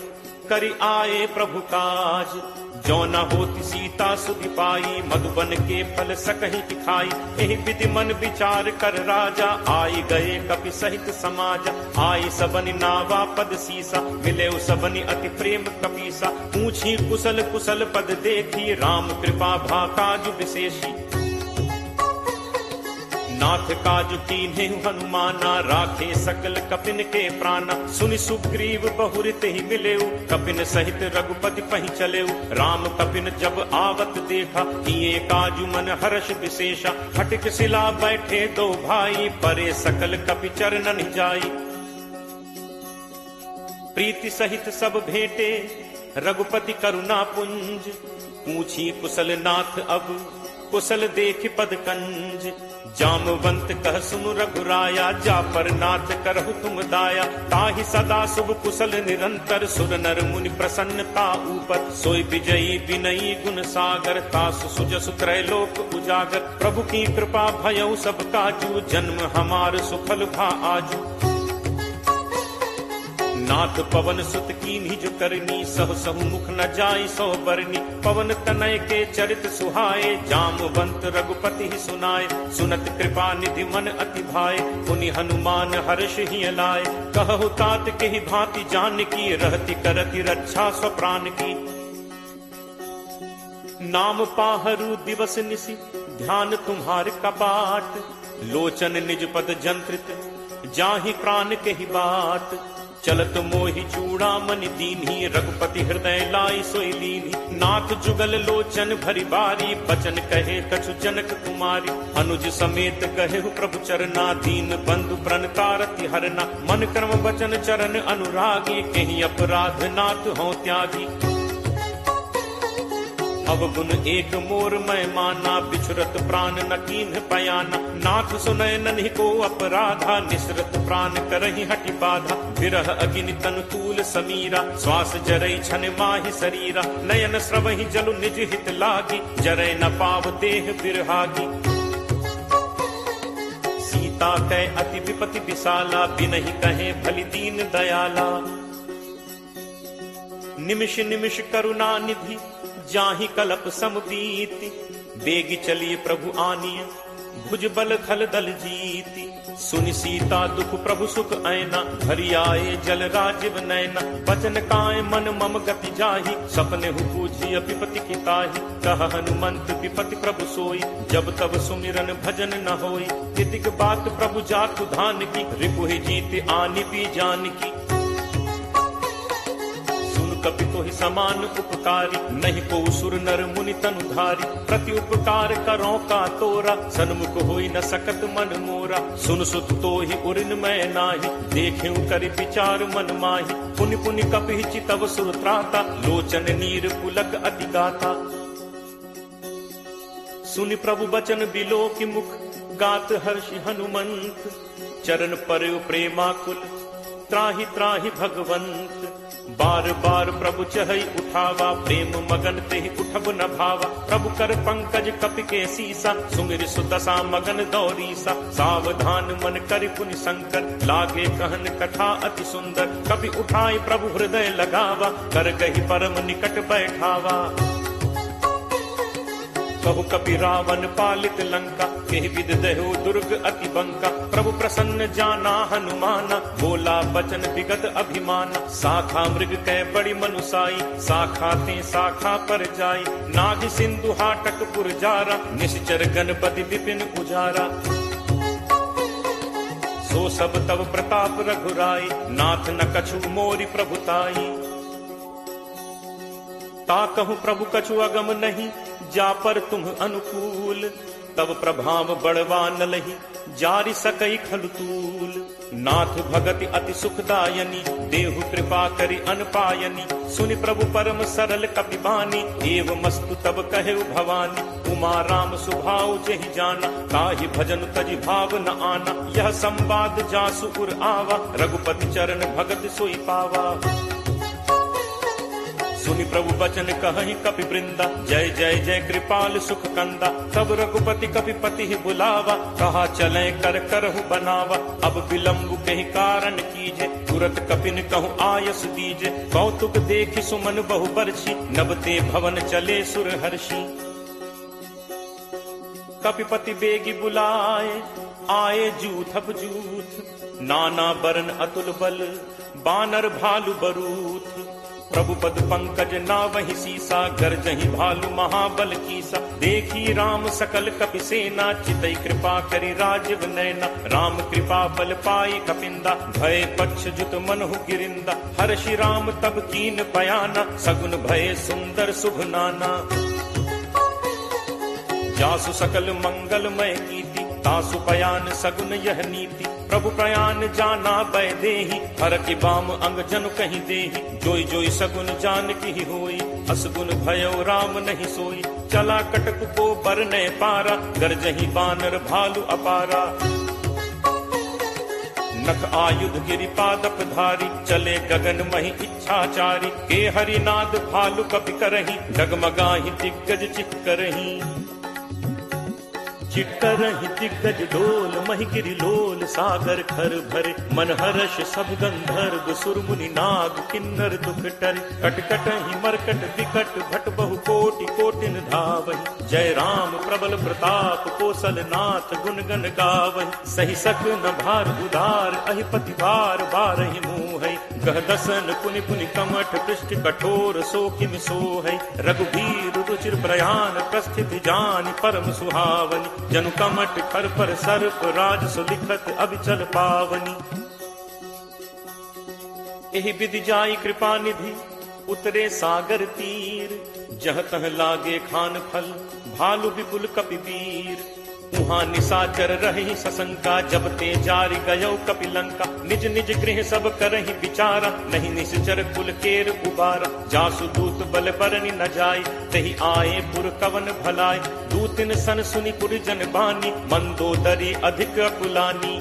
S2: करि आए प्रभु काज। जो न होती सीता सुधि पाई, मधुबन के फल सकहि खाई। एहि विधि मन विचार कर राजा, आई गए कपि सहित समाजा। आई सबनि नावा पद सीसा, मिले सबनि अति प्रेम कपीसा। पूछी कुशल कुशल पद देखी, राम कृपा भा काज विशेषी। नाथ काज कीन्हे हनुमाना, राखे सकल कपिन के प्राणा। सुनि सुग्रीव बहुरित ही मिलेऊ, कपिन सहित रघुपति पहि चलेऊ। राम कपिन जब आवत देखा, किए काजु मन हर्ष विशेषा। हटिक सिला बैठे दो भाई, परे सकल कपि चरणन जाई। प्रीति सहित सब भेंटे, रघुपति करुणा पुंज। पूछी कुशल नाथ अब, कुशल देख पद कंज। जामवंत कह सुनु रघुराया, जा पर नाथ करहु तुम दाया। ताहि सदा शुभ कुशल निरंतर, सुर नर मुनि प्रसन्नता ऊपर। सोई विजयी विनयी गुण सागर, तासु सुजसु त्रैलोक उजागर। प्रभु की कृपा भयउ सब काजू, जन्म हमार सुफल भा आजू। नाथ पवन सुत कीन्ही जो करनी, सहु सहु मुख न जाई सो बरनी। पवन तनय के चरित सुहाए, जामवंत रघुपति ही सुनाए। सुनत कृपा निधि मन अति भाए, पुनि हनुमान हर्ष ही लाए। कहु तात के ही भांति जान की, रहति करति रक्षा स्व प्राण की। नाम पाहरू दिवस निसी, ध्यान तुम्हार कपाट। लोचन निज पद जंत्रित जाहि प्राण के ही बात, चलत मोहि चूड़ामणि दीन्ही रघुपति हृदय लाई सोई लीन्ही। नाथ जुगल लोचन भरी बारी बचन कहे कछु जनक कुमारी, अनुज समेत कहे प्रभु चरना दीन बंधु प्रण तारति हरना। मन कर्म वचन चरण अनुरागी कहीं अपराध नाथ हो त्यागी। अवगुण एक मोर मैं माना बिछुरत प्राण न कीन्ह पयाना। नाथ सुनय नन्हि को अपराधा निसरत प्राण करहि हटि बाधा। विरह अग्नि तनु तूल समीरा श्वास जरई छन माहि शरीरा। नयन स्रवहि जलु निज हित लागी जरय न पाव देह बिरहागी। सीता कै अति विपति विशाला बिनहि कहे भली दीन दयाला। निमिष निमिष करुणा निधि जाहि कलप समबीति। बेगी चलिए प्रभु आनिय भुज बल खल दल जीति। सुनि सीता दुख प्रभु सुख ऐना भरी आए जल राजीव नैना। बचन काय मन मम गति जाहि सपने हु पूछी विपति की ताहि। कह हनुमंत विपति प्रभु सोई जब तब सुमिरन भजन न होई। तितिक बात प्रभु जातु धान की रिपुहि जीत आनि भी जान की। कपि तो ही समान उपकारी नहीं को सुर नर मुनि तनुधारी। प्रति उपकार करो का तोरा सन्मुख होई न सकत मन मोरा। सुन सुत तो ही उरिन मैं नाही देखें करि विचार मन माही। पुनि पुनि कपि चितव सुर त्राता लोचन नीर पुलक अति गाता। सुनि प्रभु बचन बिलो की मुख गात हर्षि हनुमंत। चरण पर प्रेमाकुल त्राहि त्राहि भगवंत। बार बार प्रभु चहई उठावा प्रेम मगन ते उठब न भावा। प्रभु कर पंकज कपि के सीसा सुमिर सुदशा मगन दौरीसा। सावधान मन करि पुनि शंकर लागे कहन कथा अति सुंदर। कपि उठाई प्रभु हृदय लगावा कर गही परम निकट बैठावा। कहु कपि रावण पालित लंका केहि विद दहो दुर्ग अति बंका। प्रभु प्रसन्न जाना हनुमाना बोला बचन विगत अभिमाना। शाखा मृग कै बड़ी मनुसाई शाखा ते शाखा पर जाई। नाग सिंधु हाटक पुरजारा निश्चर गणपति विपिन उजारा। सो सब तब प्रताप रघुराई नाथ न कछु मोरि प्रभुताई। ता कहूँ प्रभु कछु अगम नहीं जा पर तुम अनुकूल। तब प्रभाव बड़वा न लही जारि सकई खलतूल। नाथ भगति अति सुखदायनी देहु कृपा करि अनपायनी। सुनि प्रभु परम सरल कपि बानी एव मस्तु तब कहे भवानी। उमा राम सुभाव जहि जाना ताहि भजन तजि भाव न आना। यह संवाद जासु उर आवा रघुपति चरण भगत सोई पावा। सुनि प्रभु बचन कहि कपि वृंदा जय जय जय कृपाल सुख कंदा। तब रघुपति कपि पति ही बुलावा कहा चले कर करहु बनावा। अब विलंब कहि कारण कीजे तुरत कपिन कहु आयस दीजे। कौतुक देखि सुमन बहु बरछी नबते भवन चले सुर हर्षि। कपिपति बेगी बुलाए आए जूथप जूथ। नाना बरन अतुल बल बानर भालु बरूथ। प्रभु पद पंकज नावहि सीसा गरजहि भालु महाबल कीसा। देखी राम सकल कपि सेना चितई कृपा करि राजीव नैना। राम कृपा बल पाई कपिंदा भय पक्ष जुत मनहु गिरिंदा। हर्षि राम तब कीन बयाना सगुन भय सुंदर शुभ नाना। जासु सकल मंगलमय कीर्ति तासु पयान सगुन यह नीति। प्रभु प्रयान जाना बै देहि हर की बाम अंग जनु कहीं देहि। जोई जोई सगुन जान की होई असगुन भयो राम नहीं सोई। चला कटक को बरने पारा गरजहि बानर भालु अपारा। नख आयुध गिरि पादप धारी चले गगन मही इच्छाचारी। के हरिनाद भालु कपि करहि डगमगाहि दिग्गज चिक्करहि। चिक्करहि दिग्गज डोल महि गिरि लोल सागर खर भरे। मन हर्ष सब गंधर्व सुर मुनि नाग किन्नर दुख टरे। कटकटहि मरकट विकट भट बहु कोटि कोटिन धावहि। जय राम प्रबल प्रताप कौशल नाथ गुण गण गावहि। सही सक न भार उदार अहिपति भार बारहि मुहै। गह दसन पुनि पुनि कमठ पृष्ठ कठोर सो किम सोहै। रघुबीर रुचिर प्रयाण प्रस्थित जानि परम सुहावनि। जनु कमट खर पर सर्प राज सुलिखत अभिचल पावनी। एहि विधि जाई कृपा निधि उतरे सागर तीर, जह तह लागे खान फल भालु विपुल कपिवीर। उहाँ निशाचर रही सशंका, जब ते जारि गयो कपिलंका। निज निज गृह सब करहि विचारा, नहीं निश्चर कुल केर उबारा। जासु दूत बल बरनि न जाय, तहि आए पुर कवन भलाय। दूतिन सन सुनि पुर जन बानी, मंदोदरी अधिक अकुलानी।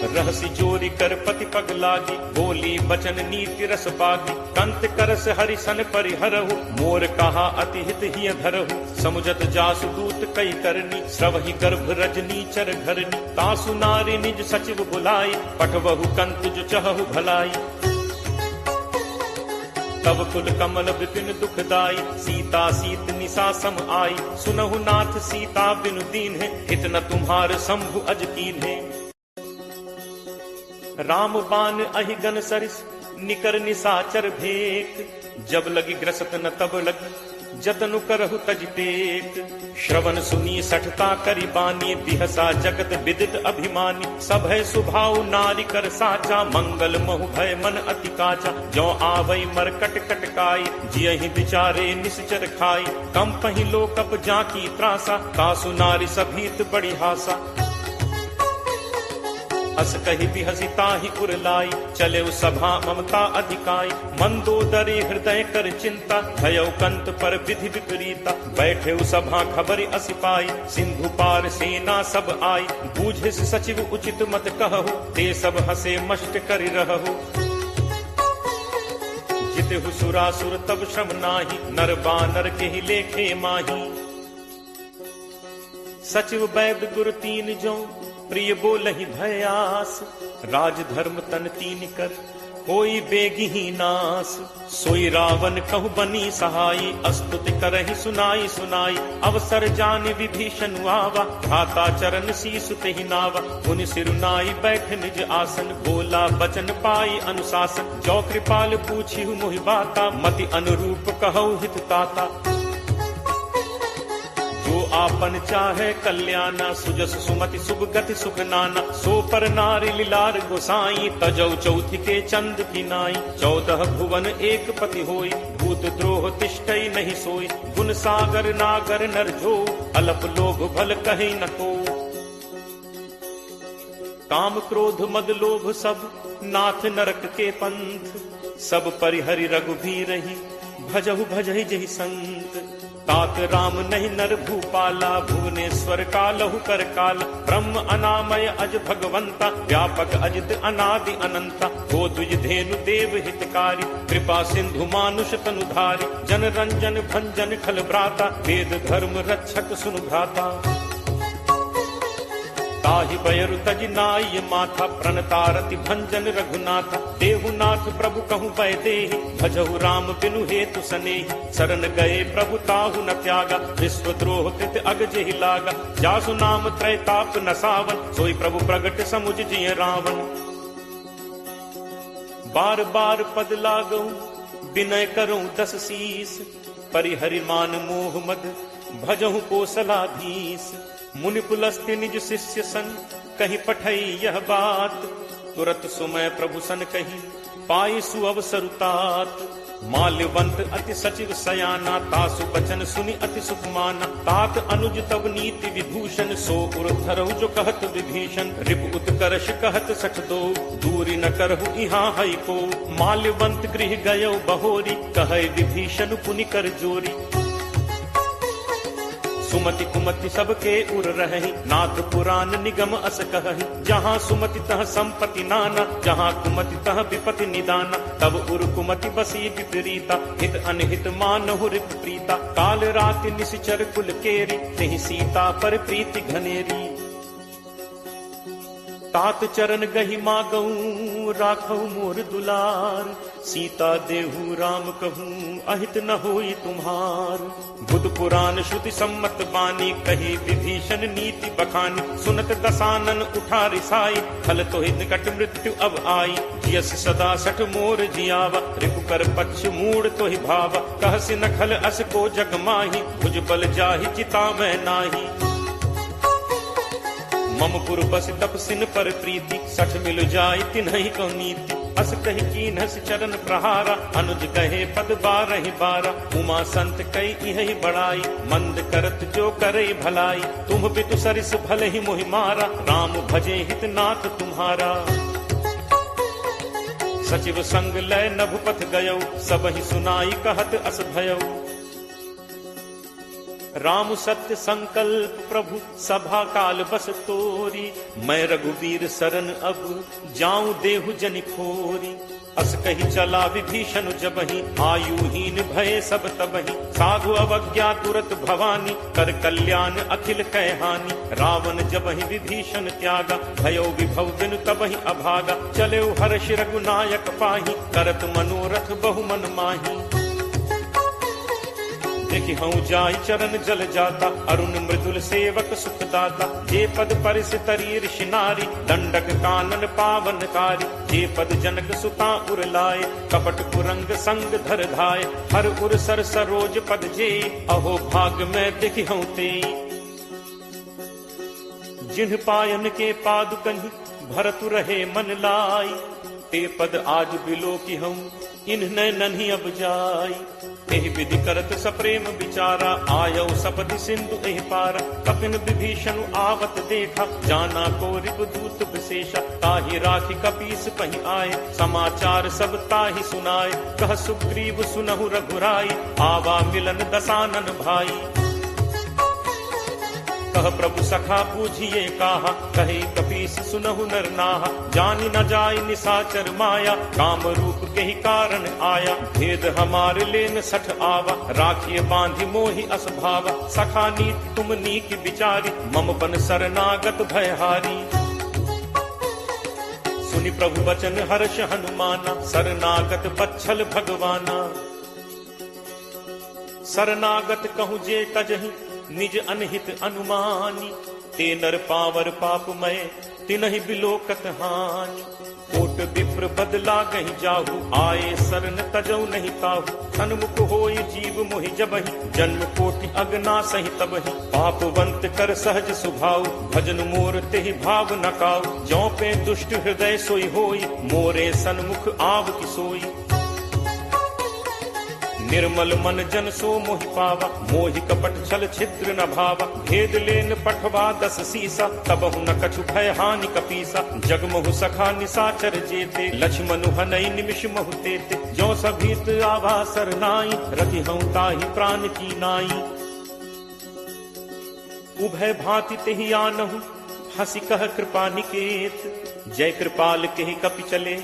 S2: रहसी जोरी कर पति पग लागी, बोली बचन नीति रस पागी। कंत करस हरि सन परिहरहु, मोर कहा अति हित हिय धरहु। समुझत जासु दूत कई करनी, श्रवहि गर्भ रजनी चर घरनी। तासु नारी निज सचिव बुलाई, पठवहु कंत जो चहु भलाई। तब कुल कमल विपिन दुखदाई, सीता सीत निशा सम आई। सुनहु नाथ सीता बिनु दीन है, हित न तुम्हार शंभु अज कीन है। राम बान अहि गन सरिस निकर निशाचर भेक। जब लगी ग्रसत न तब लगी, जतनु करहु तज टेक। श्रवण सुनी सठता करि बानी, बिहसा जगत विदित अभिमानी। सब है सुभाव नारी कर साचा, मंगल महु भय मन अति काचा। जो आवई मरकट कटकाई, जियहि विचारे निश्चर खाई। कम पहि लोकप जाकी त्रासा, तासु नारी सभीत बड़ी हासा। अस कहि बिहसी ताहि उरलाई, चले सभा ममता अधिकाई। मंदोदरी हृदय कर चिंता, भयउ कंत पर विधि विपरीता। बैठे सभा खबर असिपाई, सिंधु पार सेना सब आई। बूझिस सचिव उचित मत कहु, ते सब हसे मष्ट करि रहु। जितहु सुरासुर तब श्रम नाही, नर बानर केहि लेखे माही। सचिव वैद गुरु तीन जो, प्रिय बोलहि भयास। राज धर्म तन तीन कर, होई बेगिही नास। सोई रावण कहु बनी सहाई, अस्तुति करहि सुनाई सुनाई। अवसर जान विभीषण आवा, भ्राता चरण शीसु तेहि नावा। मुनि सिरुनाई बैठ निज आसन, बोला बचन पाई अनुशासन। जो कृपाल पूछिहु मोहि बाता, मति अनुरूप कहु हित ताता। जो आपन चाहे कल्याणा, सुजस सुमति शुभ गति सुख नाना। सो पर नारी लीलार गोसाई, तजौ चौथि के चंद की नाई। 14 भुवन एक पति होई, भूत द्रोह तिष्ठई नहीं सोई। गुण सागर नागर नर जो, अलप लोभ भल कहि न को। काम क्रोध मद लोभ सब, नाथ नरक के पंथ। सब परिहरि रघुबीरहि, भजहु भजहि जहि संत। तात राम नहीं नर भूपाला, भुवनेश्वर कालहु कर काला। ब्रह्म अनामय अज भगवंता, व्यापक अजित अनादि अनंता। गो द्विज धेनु देव हितकारी, कृपा सिंधु मानुष तनुधारी। जन रंजन भंजन खल भ्राता, वेद धर्म रक्षक सुनु भ्राता। ताहि बयरु तजि नाई माथा, प्रणतारति भंजन रघुनाथा। देहुनाथ प्रभु कहु भय देहि, भजहु राम बिनु हेतु सनेहि। शरण गए प्रभु ताहु न त्यागा, विश्वद्रोह कृत अग जेहि लागा। जासु नाम त्रैताप न सावन, सोई प्रभु प्रगट समुझ जिय रावण। बार बार पद लागऊ, विनय करऊं 10 शीस। परिहरि मान मोह मद, भजहु कोसलाधीश। मुनि पुलस्त्य निज शिष्य सन, कहीं पठई यह बात। तुरत सुमय प्रभु सन कही, पाई सुअवसर तात। माल्यवंत अति सचिव सयाना, तासु बचन सुनि अति सुख माना। तात अनुज तब नीति विभूषण, सो उर धरहु जो कहत विभीषण। रिप उत्कर्ष कहत सठ दो, दूरी न करहु इहाँ हई को। माल्यवंत गृह गयो बहोरी, कहे विभीषण पुनि कर जोरी। सुमति कुमति सबके उर रहहि, नाथ पुराण निगम अस कहहि। जहाँ सुमति तह संपत्ति नाना, जहाँ कुमति तह विपति निदाना। तब उर कुमति बसी विपरीता, हित अनहित मानहु रिप प्रीता। काल राति निश्चर कुल केरी, तेहि सीता पर प्रीति घनेरी। तात चरण गही मागऊ राखऊ मोर दुलार, सीता देहु राम कहूँ अहित न होई तुम्हार। बुध पुराण श्रुति सम्मत बानी, कही विभीषण नीति बखानी। सुनत दसानन उठा रिसाई, खल तो निकट मृत्यु अब आई। जियस सदा सठ मोर जियावा, रिपु कर पक्ष मूड तो ही भावा। कहसि न खल अस को जग माही, भुज बल जाहि चिता मैं नाही। मम पुर बस तपसिन पर प्रीति, सठ मिल जाय तिन्हि को नीति। अस कहि कीन्हस चरण प्रहारा, अनुज कहे पद बारहि बारा। उमा संत कई इहि बड़ाई, मंद करत जो करे भलाई। तुम बितु सरिस भले ही मोहि मारा, राम भजे हित नाथ तुम्हारा। सचिव संग लय नभपथ गयौ, सबहि सुनाई कहत अस भयौ। राम सत्य संकल्प प्रभु सभा काल बस तोरी। मैं रघुवीर शरण अब जाऊं देहु जनि खोरी। अस कही चला विभीषण जबहि, आयुहीन भय सब तबहि। साधु अवज्ञा तुरत भवानी, कर कल्याण अखिल कै हानि। रावण जबहि विभीषण त्यागा, भयो विभव बिनु तबहि अभागा। चले हर्ष रघुनायक पाही, करत मनोरथ बहु मन माही। देखि हूँ जाय चरण जल जाता, अरुण मृदुल सेवक सुखदाता। जे पद परिस तरी ऋषि नारी, दंडक कानन पावनकारी। जे पद जनक सुता उर लाए, कपट कुरंग संग धर धाय। हर उर सर सरोज पद जे, अहो भाग में देखि हूँ ते। जिन्ह पायन के पादुकहि, भरतु रहे मन लाई। ते पद आज बिलो की हूँ, इन्ह नन्ही अब जाई। एहि विधि करत सप्रेम विचारा, आयौ सपति सिंधु एहि पारा। कपिन विभीषण आवत देखा, जाना को रिपुदूत विशेषा। ताहि राखी कपीस पहि आए, समाचार सब ताहि सुनाए। कह सुग्रीव सुनहु रघुराई, आवा मिलन दसानन भाई। कह प्रभु सखा पूजिए काहा, कहे कपीस सुनहु नर नाहा। जानि न जाय निसाचर माया, काम रूप के ही कारण आया। भेद हमारे लेन सठ आवा, राखिए बांधि मोहि अस भावा। सखा नीति तुम नीक विचारी, मम बन शरणागत भयहारी। सुनि प्रभु वचन हर्ष हनुमाना, शरणागत बच्छल भगवाना। शरणागत कहूँ जे तजहि, निज अनहित अनुमानी। ते नर पावर पापमय, तिनहि बिलोकत हानि। कोट विप्र बदला गहि जाहु, आए शरण तजौ नहीं ताहु। सन्मुख होय जीव मोहि जबहि, जन्म कोटि अगना सहि तबहि। पापवंत कर सहज सुभाव, भजन मोर तेहि भाव न काऊ। जौ पे दुष्ट हृदय सोई होई, मोरे सन्मुख आव की सोई। निर्मल मन जन सो मोहि पावा, मोहि कपट छल छिद्र न भावा। भेद लेन पठवा 10 सीसा, तबहु न कछु भय हानि कपीसा। जगमहु सखा निसाचर जेते, लक्ष्मणु हनई निमिष महु तेते। जो सभीत आवा सरनाई, रति हूँ ताहि प्राण की नाई। उभय भांति तेहि आनहु, हंसी कह कृपा निकेत। जय कृपाल केहि कपि चले,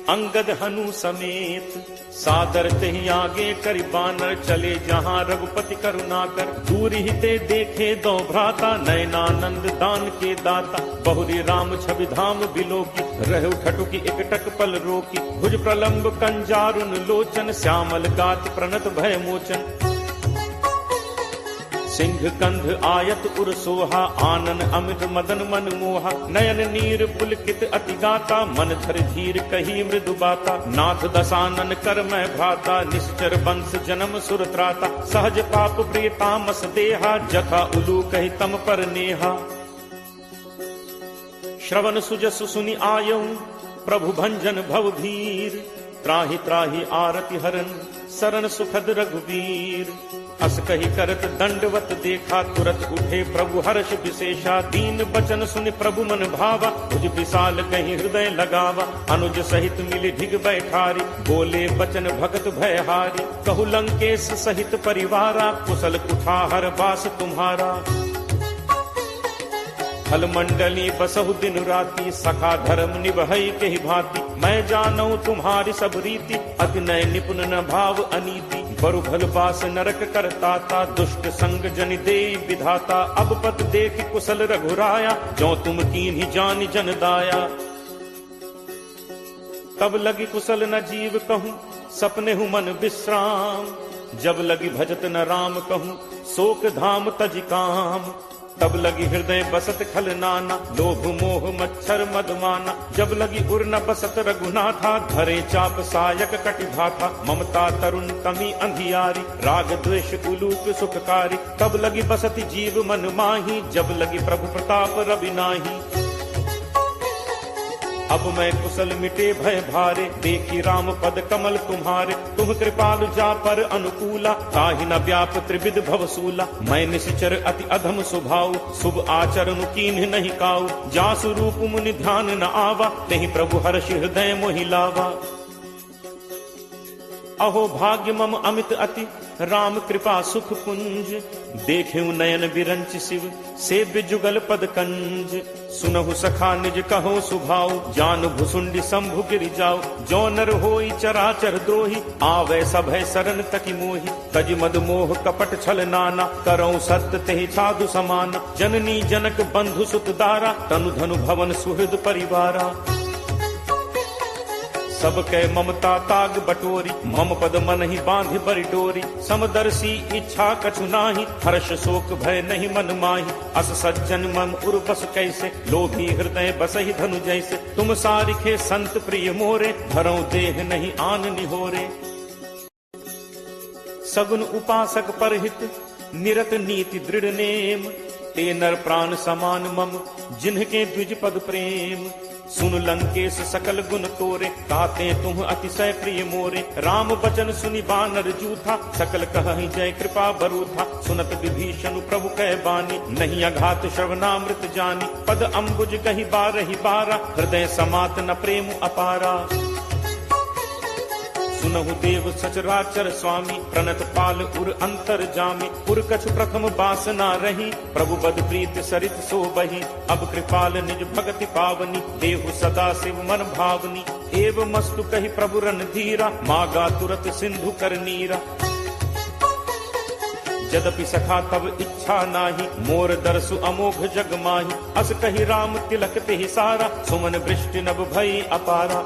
S2: अंगद हनु समेत। सादर तेहि आगे करि बानर, चले जहाँ रघुपति करुणाकर। दूर ही ते देखे दो भ्राता, नयनानंद दान के दाता। बहुरी राम छवि धाम बिलोकी, रहु ठटुकी एकटक पल रोकी। भुज प्रलंब कंजारुन लोचन, श्यामल गात प्रणत भय मोचन। सिंह कंध आयत उर सोहा, आनन अमित मदन मन मोहा। नयन नीर पुलकित अति गाता, मन धर धीर कही मृदु बाता। नाथ दसानन कर मैं भ्राता, निश्चर वंश जन्म सुर त्राता। सहज पाप प्रिय तामस देहा, जथा उलू कही तम पर नेहा। श्रवण सुजसु सुनि आयऊ, प्रभु भंजन भव भीर। त्राहि त्राहि आरति हरन, शरण सुखद रघुवीर। अस कही करत दंडवत देखा, तुरत उठे प्रभु हर्ष विशेषा। दीन बचन सुनि प्रभु मन भावा, भुज विशाल कहीं हृदय लगावा। अनुज सहित मिली ढिग बैठारी, बोले बचन भगत भयहारी। कहु लंकेश सहित परिवारा, कुशल कुठार बास तुम्हारा। फल मंडली बसहु दिन राति, सखा धर्म निभई के ही भांति। मैं जानऊ तुम्हारी सब रीति, अति नय निपुण न भाव अनीति। बरु भल बास नरक करता था, दुष्ट संग जन दे विधाता। अब पत देख कुशल रघुराया, जो तुम कीन्ही जान जन दाया। तब लगी कुशल न जीव कहूँ, सपने हूँ मन विश्राम। जब लगी भजत न राम कहूँ, शोक धाम तज काम। तब लगी हृदय बसत खल नाना, लोभ मोह मच्छर मदमाना। जब लगी उर न बसत रघुनाथा, धरे चाप सायक कटिभाथा। ममता तरुण तमी अंधियारी, राग द्वेष उलूक सुखकारी। तब लगी बसत जीव मन माही, जब लगी प्रभु प्रताप रवि नाही। अब मैं कुशल मिटे भय भारे, देखी राम पद कमल तुम्हारे। तुम कृपालु जा पर अनुकूला, ताहि न व्याप त्रिविध भवसूला। मैं निश्चर अति अधम स्वभाव, शुभ आचरण कीन्ह नहीं काऊ। जासु रूप मुनि ध्यान न आवा, नहीं प्रभु हर्ष हृदय मोहि लावा। अहो भाग्य मम अमित अति, राम कृपा सुख पुंज। देखेऊ नयन बिरंच शिव, सेव्य जुगल पद कंज। सुनहु सखा निज कहो सुभाव, जान भुसुंडी शंभु गिरि जाओ। जो नर होई चराचर द्रोही, आवे सभय शरण तकी मोहि। तज मद मोह कपट छल नाना, करऊं सत्य तेहि साधु समाना। जननी जनक बंधु सुत दारा, तनु धनु भवन सुहृद परिवारा। सब कै ममता ताग बटोरी, मम पद मन ही बांध बरि डोरी। समदर्शी इच्छा कछु नाही, हर्ष शोक भय नहीं मन माही। अस सज्जन मम उर बस कैसे, लोभी हृदय बसहि धनु जैसे। तुम सारिखे संत प्रिय मोरे, धरऊं देह नहीं आन निहोरे। सगुन उपासक परहित, निरत नीति दृढ़ नेम। ते नर प्राण समान मम, जिन्हके द्विज पद प्रेम। सुन लंकेश सकल गुण तोरे, ताते तुम अतिशय प्रिय मोरे। राम बचन सुनि बानर जूथा, सकल कहहि जय कृपा बरूथा। सुनत विभीषण प्रभु कह बानी, नहीं अघात श्रवणामृत जानी। पद अम्बुज कहि बारहि बारा, हृदय समात न प्रेम अपारा। सुनहु देव सचराचर स्वामी, प्रणत पाल उर अंतर जामी। उर कछु प्रथम बासना रही, प्रभु बद प्रीत सरित सो बही। अब कृपाल निज भगति पावनी, देहु सदा शिव मन भावनी। एव मस्तु कहि प्रभु रन धीरा, मागा तुरत सिंधु कर नीरा। यद्यपि सखा तब इच्छा नाही, मोर दर्शु अमोघ जग माही। अस कहि राम तिलक तेहि सारा, सुमन वृष्टि नभ भई अपारा।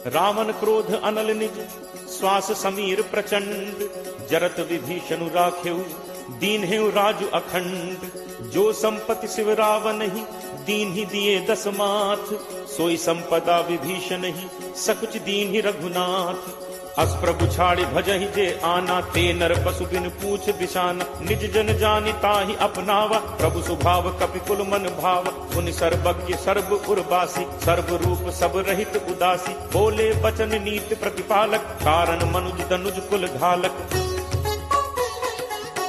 S2: रावण क्रोध अनल निज, श्वास समीर प्रचंड। जरत विभीषण राखेऊ, दीन हेउ राजु अखंड। जो संपत्ति शिव रावण ही, दीन ही दिए 10 माथ। सोई संपदा विभीषण ही, सकुच दीन ही रघुनाथ। अस प्रभु छाड़ी भजहि जे आना, ते नर पशु बिन पूछ बिशाना। निज जन जानि ताहि अपनावा, प्रभु स्वभाव कपि कुल मन भाव। पुनि सर्वज्ञ सर्व उर्वासी, सर्व रूप सब रहित उदासी। बोले बचन नीति प्रतिपालक, कारण मनुज तनुज कुल घालक।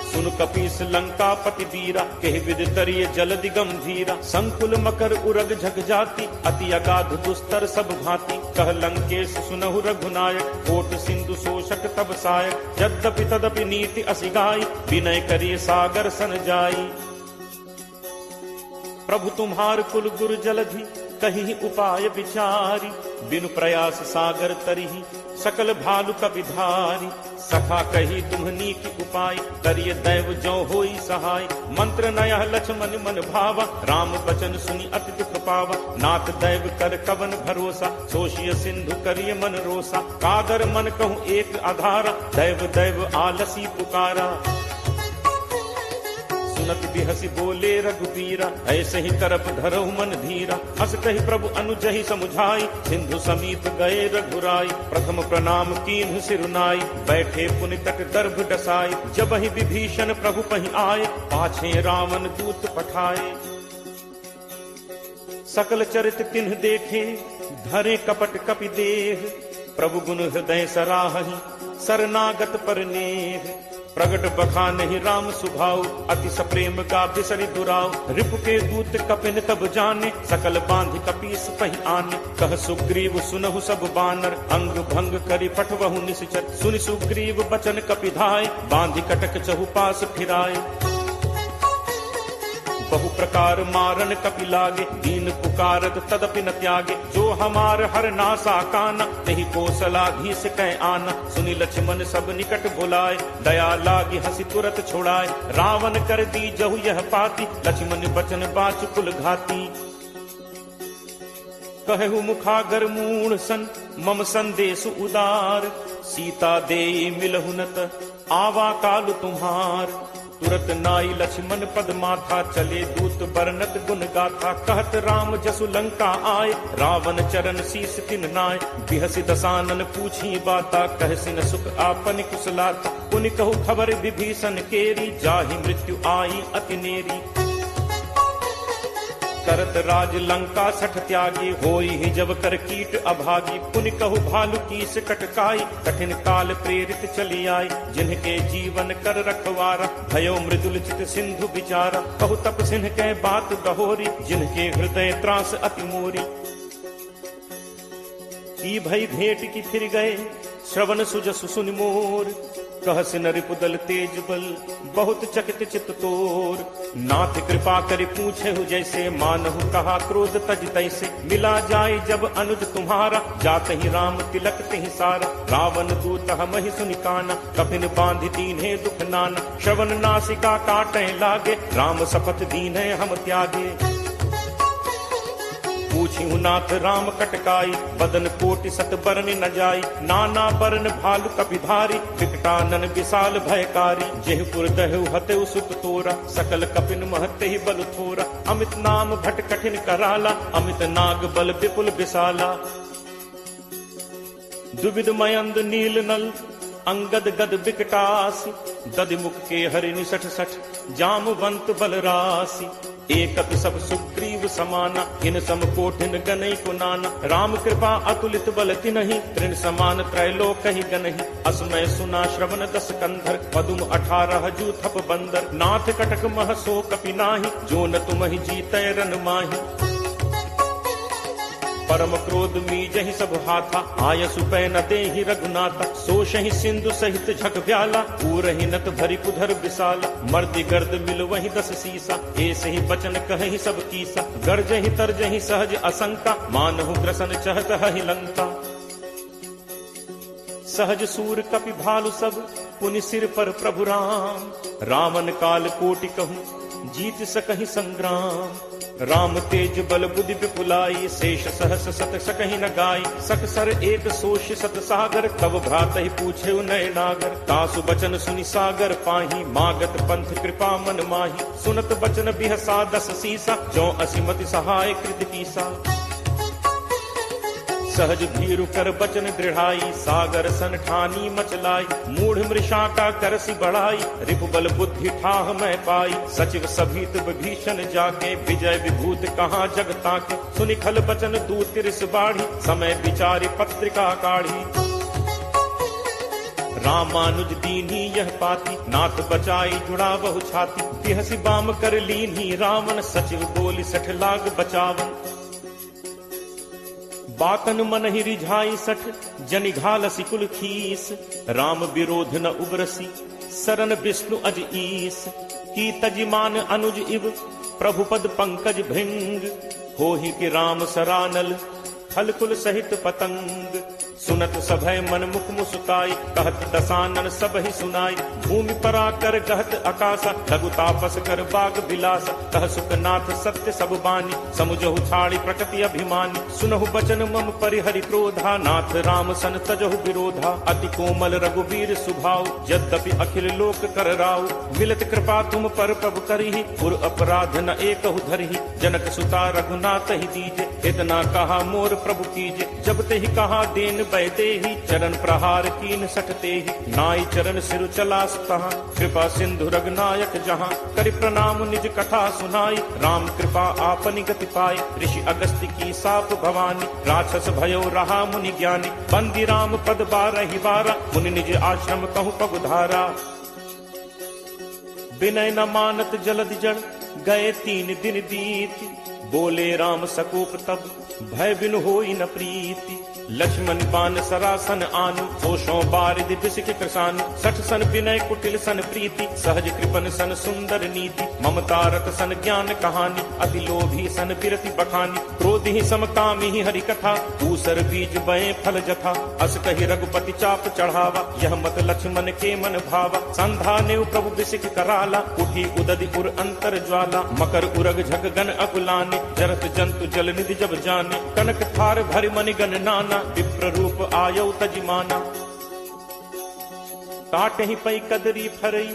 S2: सुन कपीस लंका पति वीरा, कहि विद तरिय जलदि गंभीरा। संकुल मकर उरग झग जाति, अति अगाध दुस्तर सब भांति। कह लंकेश सुनहु रघुनायक, कोट सिंधु शोषक तब सायक। यद्यपि तदपि नीति असिगाई, विनय करिय सागर सन जाई। प्रभु तुम्हार कुल गुरु जलधि, कहीं उपाय विचारी। बिनु प्रयास सागर तरिहि, सकल भालु कपिधारी। सखा कही तुम्हनी की उपाय, करिय दैव जो होई सहाय। मंत्र नयह लक्ष्मण मन भावा, राम बचन सुनि अति दुख पावा। नाथ दैव कर कवन भरोसा, सोशिय सिंधु करिय मन रोसा। कादर मन कहूँ एक आधारा, दैव दैव आलसी पुकारा। सुनत बिहसी बोले रघुबीरा, ऐसे ही करप धरहु मन धीरा। हस कहि प्रभु अनुजहि समुझाई, सिंधु समीप गए रघुराई। प्रथम प्रणाम कीन्हु सिरुनाई, बैठे पुनि तट दर्भ डसाई। जब ही विभीषण प्रभु पहि आए, पाछे रावण दूत पठाए। सकल चरित तिन्ह देखे, धरे कपट कपि देह। प्रभु गुण हृदय सराहहि, शरणागत पर नेह। प्रगट बखानहि राम सुभाव, अति सप्रेम का बिसरि दुराव। रिपु के दूत कपिन तब जाने, सकल बांध कपीस पहि आने। कह सुग्रीव सुनहु सब बानर, अंग भंग करि पठवहु निश्चर। सुनि सुग्रीव बचन कपिधाय, बांधि कटक चहुपास फिराए। बहु प्रकार मारन कपि लागे, दीन पुकारत तदपि न त्यागे। जो हमार हर नासा काना, तेहि कौशलाधीश कह आना। सुनि लक्ष्मण सब निकट बुलाए, दया लागी हंसी तुरत छुड़ाए। रावण कर दी जहु यह पाती, लक्ष्मण बचन बाचु कुल घाती। कहु मुखागर मूढ़ सन, मम संदेश उदार। सीता देई मिलहु नत, आवा काल तुम्हार। तुरत नाई लक्ष्मण पद माथा, चले दूत बरनत गुण गाथा। कहत राम जसु लंका आए, रावण चरण शीस तिन नाय। बिहसि दसानन पूछी बाता, कहसि न सुख आपन कुशलाता। पुनि कहु खबर विभीषण केरी, जाहि मृत्यु आई अति नेरी। करत राज लंका सठ त्यागी, होई ही जब कर कीट अभागी। पुनि कहु भालु कीस कटकाई, कठिन काल प्रेरित चली आई। जिनके जीवन कर रखवारा, भयो मृदुल चित सिंधु विचारा। कहु तप सिंह के बात गहोरी, जिनके हृदय त्रास अति मोरी। की भई भेंट की फिर गए, श्रवण सुजसु सुनि मोर। कहस नरिपुदल तेज बल, बहुत चकित चित तोर। नाथ कृपा करि पूछे हु जैसे, मानहु कहा क्रोध तज तैसे। मिला जाए जब अनुज तुम्हारा, जात ही राम तिलक तिहि सारा। रावण दूत हमहि सुनि काना, कफिन बांधि दीन्हे दुख नाना। श्रवण नासिका काटे लागे, राम शपथ दीन्हे हम त्यागे। पूछिहु नाथ राम कटकाई, बदन कोटि सत बरन न जाई। नाना बरन भालु कपिधारी, विकटानन विशाल भयकारी। जेहपुर दहु हतेउ सुत तोरा, सकल कपिन महते ही बल थोरा। अमित नाम भट कठिन कराला, अमित नाग बल विपुल विशाला। दुविध मयंद नील नल, अंगद गद विकटासी। दधिमुख के हरि निसठ सठ, जामवंत बल राशि। एकत सब सुग्रीव समाना, इन सम कोठिन गनई को नाना। राम कृपा अतुलित बल तिनहि, तृण समान त्रैलोक ही गनहि। असमय सुना श्रवण दस कंधर, पदुम 18 जू थप बंदर। नाथ कटक मह सो कपि नाहि, जो न तुमहि जीतै रन माहि। परम क्रोध मीजहि सब हाथा, आयसु पै न देहि रघुनाथा। सोषहि सिंधु सहित झक व्याला, पूरहि नत भरि पुधर विशाला। मर्दि गर्द मिल वहि 10 सीसा, ऐसे ही बचन कहहि सब कीसा। गर्जहि तरजहि सहज असंका, मानहु ग्रसन चहत हहि लंका। सहज सूर कपि भालु सब, पुनि सिर पर प्रभु राम। रावण काल कोटि कहूँ, जीत सकहि संग्राम। राम तेज बल बुद्धि विपुलाई, शेष सहस सत सकहि न गाई। सकसर एक सोष सत सागर, तब भ्रात ही पूछे नय नागर। तासु बचन सुनि सागर पाही, मागत पंथ कृपा मन माही। सुनत बचन बिहसा 10 सीसा, जो असिमति सहाय कृत कीसा। सहज भीरु कर बचन दृढ़ाई, सागर सन ठानी मचलाई। मूढ़ मृषा का करसी बढ़ाई, रिपु बल बुद्धि ठाह मैं पाई। सचिव सभीत विभीषण जाके, विजय विभूत कहाँ जगता के। सुनि खल बचन दूत तिरस बाढ़ी, समय विचारी पत्रिका काढ़ी। रामानुज दीन्ही यह पाती, नाथ बचाई जुड़ा बहु छाती। तिहसि बाम कर लीन्ही रावण, सचिव बोली 60 लाग बचावन। बातन मन ही रिझाई 60, जनि घालसी कुल खीस। राम विरोध न उबरसी, सरन विष्णु अज ईस। की तजिमान अनुज इव, प्रभु पद पंकज भृंग। होहि कि राम सरानल, फल कुल सहित पतंग। सुनत सभय मन मुख मुस्काई, कहत दसानन सब ही सुनाई। भूमि परा कर गहत आकाशा, लघु तापस कर बाग बिलासा। कह सुखनाथ सत्य सब बानी, समुझहु छाड़ी प्रकृति अभिमानी। सुनहु बचन मम परिहरि क्रोधा, नाथ राम सन तजहु विरोधा। अति कोमल रघुवीर सुभाव, यद्यपि अखिल लोक कर राव। मिलत कृपा तुम पर प्रभु करिहि, पुर अपराध न एकहु धरिहि। जनक सुता रघुनाथ ही दीजे, इतना कहा मोर प्रभु कीजे। जब ते ही कहा देन बैते ही, चरण प्रहार कीन सटते ही। नाई चरण सिरु चलास तहाँ, कृपा सिंधु रघुनायक जहाँ। करि प्रणाम निज कथा सुनाई, राम कृपा आपनि गति पाई। ऋषि अगस्त्य की साप भवानी, राक्षस भयो रहा मुनि ज्ञानी। बंदी राम पद 12 बारा, मुनि निज आश्रम कहु पगुधारा। विनय न मानत जलद जड़, गए 3 दिन बीत। बोले राम सकोप तब, भय बिनु होई न प्रीति। लक्ष्मण बान सरासन आनु, होशों बारिद बिसिक कृषानु, सठ सन विनय कुटिल सन प्रीति, सहज कृपन सन सुंदर नीति, ममता रत सन ज्ञान कहानी, अति लोभी सन बिरति बखानी, क्रोध ही समकामी ही हरि कथा, ऊसर बीज बए फल जथा, अस कही रघुपति चाप चढ़ावा, यह मत लक्ष्मण के मन भावा, संधा ने प्रभु बिसिक कराला, उठी उदधि उर अंतर ज्वाला, मकर उरग झग गन अकुलाने, जरत जंतु जल निधि जब जाने, कनक थार भरि मनि गण नाना, विप्र रूप आयौ तजिमाना, काटहि पै कदरी फरई,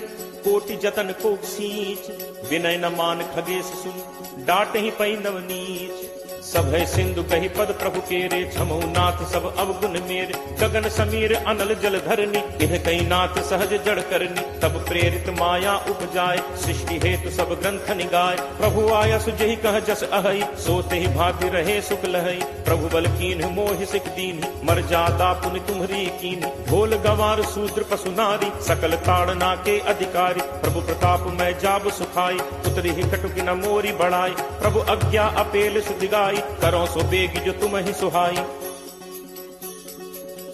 S2: कोटि जतन को सींच, विनय न मान खगेश सुन, डांटहि पै नवनीच, सब है सिंधु कही पद प्रभु केरे, छमऊ नाथ सब अवगुण मेरे, गगन समीर अनल जल धरनी, इह कई नाथ सहज जड़ करनी, तब प्रेरित माया उपजाए, सृष्टि हेतु सब ग्रंथ निगाए, प्रभु आया सुजहि कह जस अहई, सोते ही भांति रहे सुख लहई, प्रभु बल कीन्ह मोहि सिख दीन्हि, मर जादा पुनि तुम्हरी कीन्हि, ढोल गंवार शूद्र पशु नारी, सकल ताड़ना के अधिकारी, प्रभु प्रताप मैं जाब सुखाई, उतरी ही कटुक न मोरी बढ़ाई, प्रभु अज्ञा अपेल सुदिगाई, करो सो बेगी जो तुम ही सुहाई,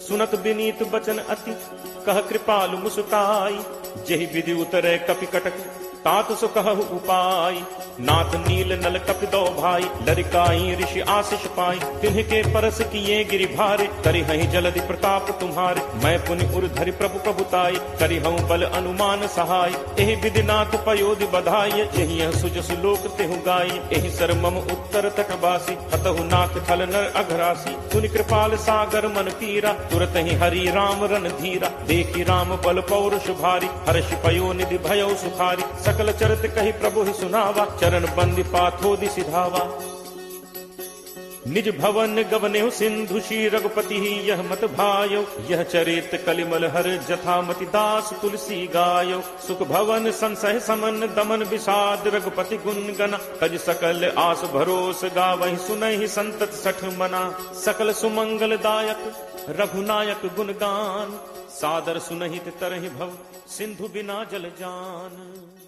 S2: सुनत विनीत बचन अति, कह कृपालु मुस्काई, जेहि विधि उतरे कपि कटक, तात सो कहु उपाय, नाथ नील नल कपि दो भाई, लरिकाई ऋषि आशीष पाई, तिन्ह के परस किए गिरि भारे, करि हहि जलधि प्रताप तुम्हारे, मैं पुनि उर धरि प्रभु प्रभुताई, करि हूँ बल अनुमान सहाय, एहि विधि नाथ पयोधि बधाई, यही सुज सुलोक तेहु गाई, एहि सर मम उत्तर तटवासी, हतहु नाथ खल नर अघरासी, सुनि कृपाल सागर मन पीरा, तुरत ही हरि राम रन धीरा, देखी राम बल पौरुष भारी, हर्ष पयो निधि भयौ सुखारी, सकल चरित कही प्रभु ही सुनावा, चरण बंदी पाथोदि सिधावा, निज भवन गवनेहु सिंधु श्री रघुपति ही यह मत भायो, यह चरित कलिमल हर जथामति दास तुलसी गायो, सुख भवन संसह समन दमन विषाद रघुपति गुण गना, तज सकल आस भरोस गावहि सुनहि संतत सठ मना, सकल सुमंगल दायक रघुनायक गुणगान, सादर सुनहित तरहि भव सिंधु बिना जल जान।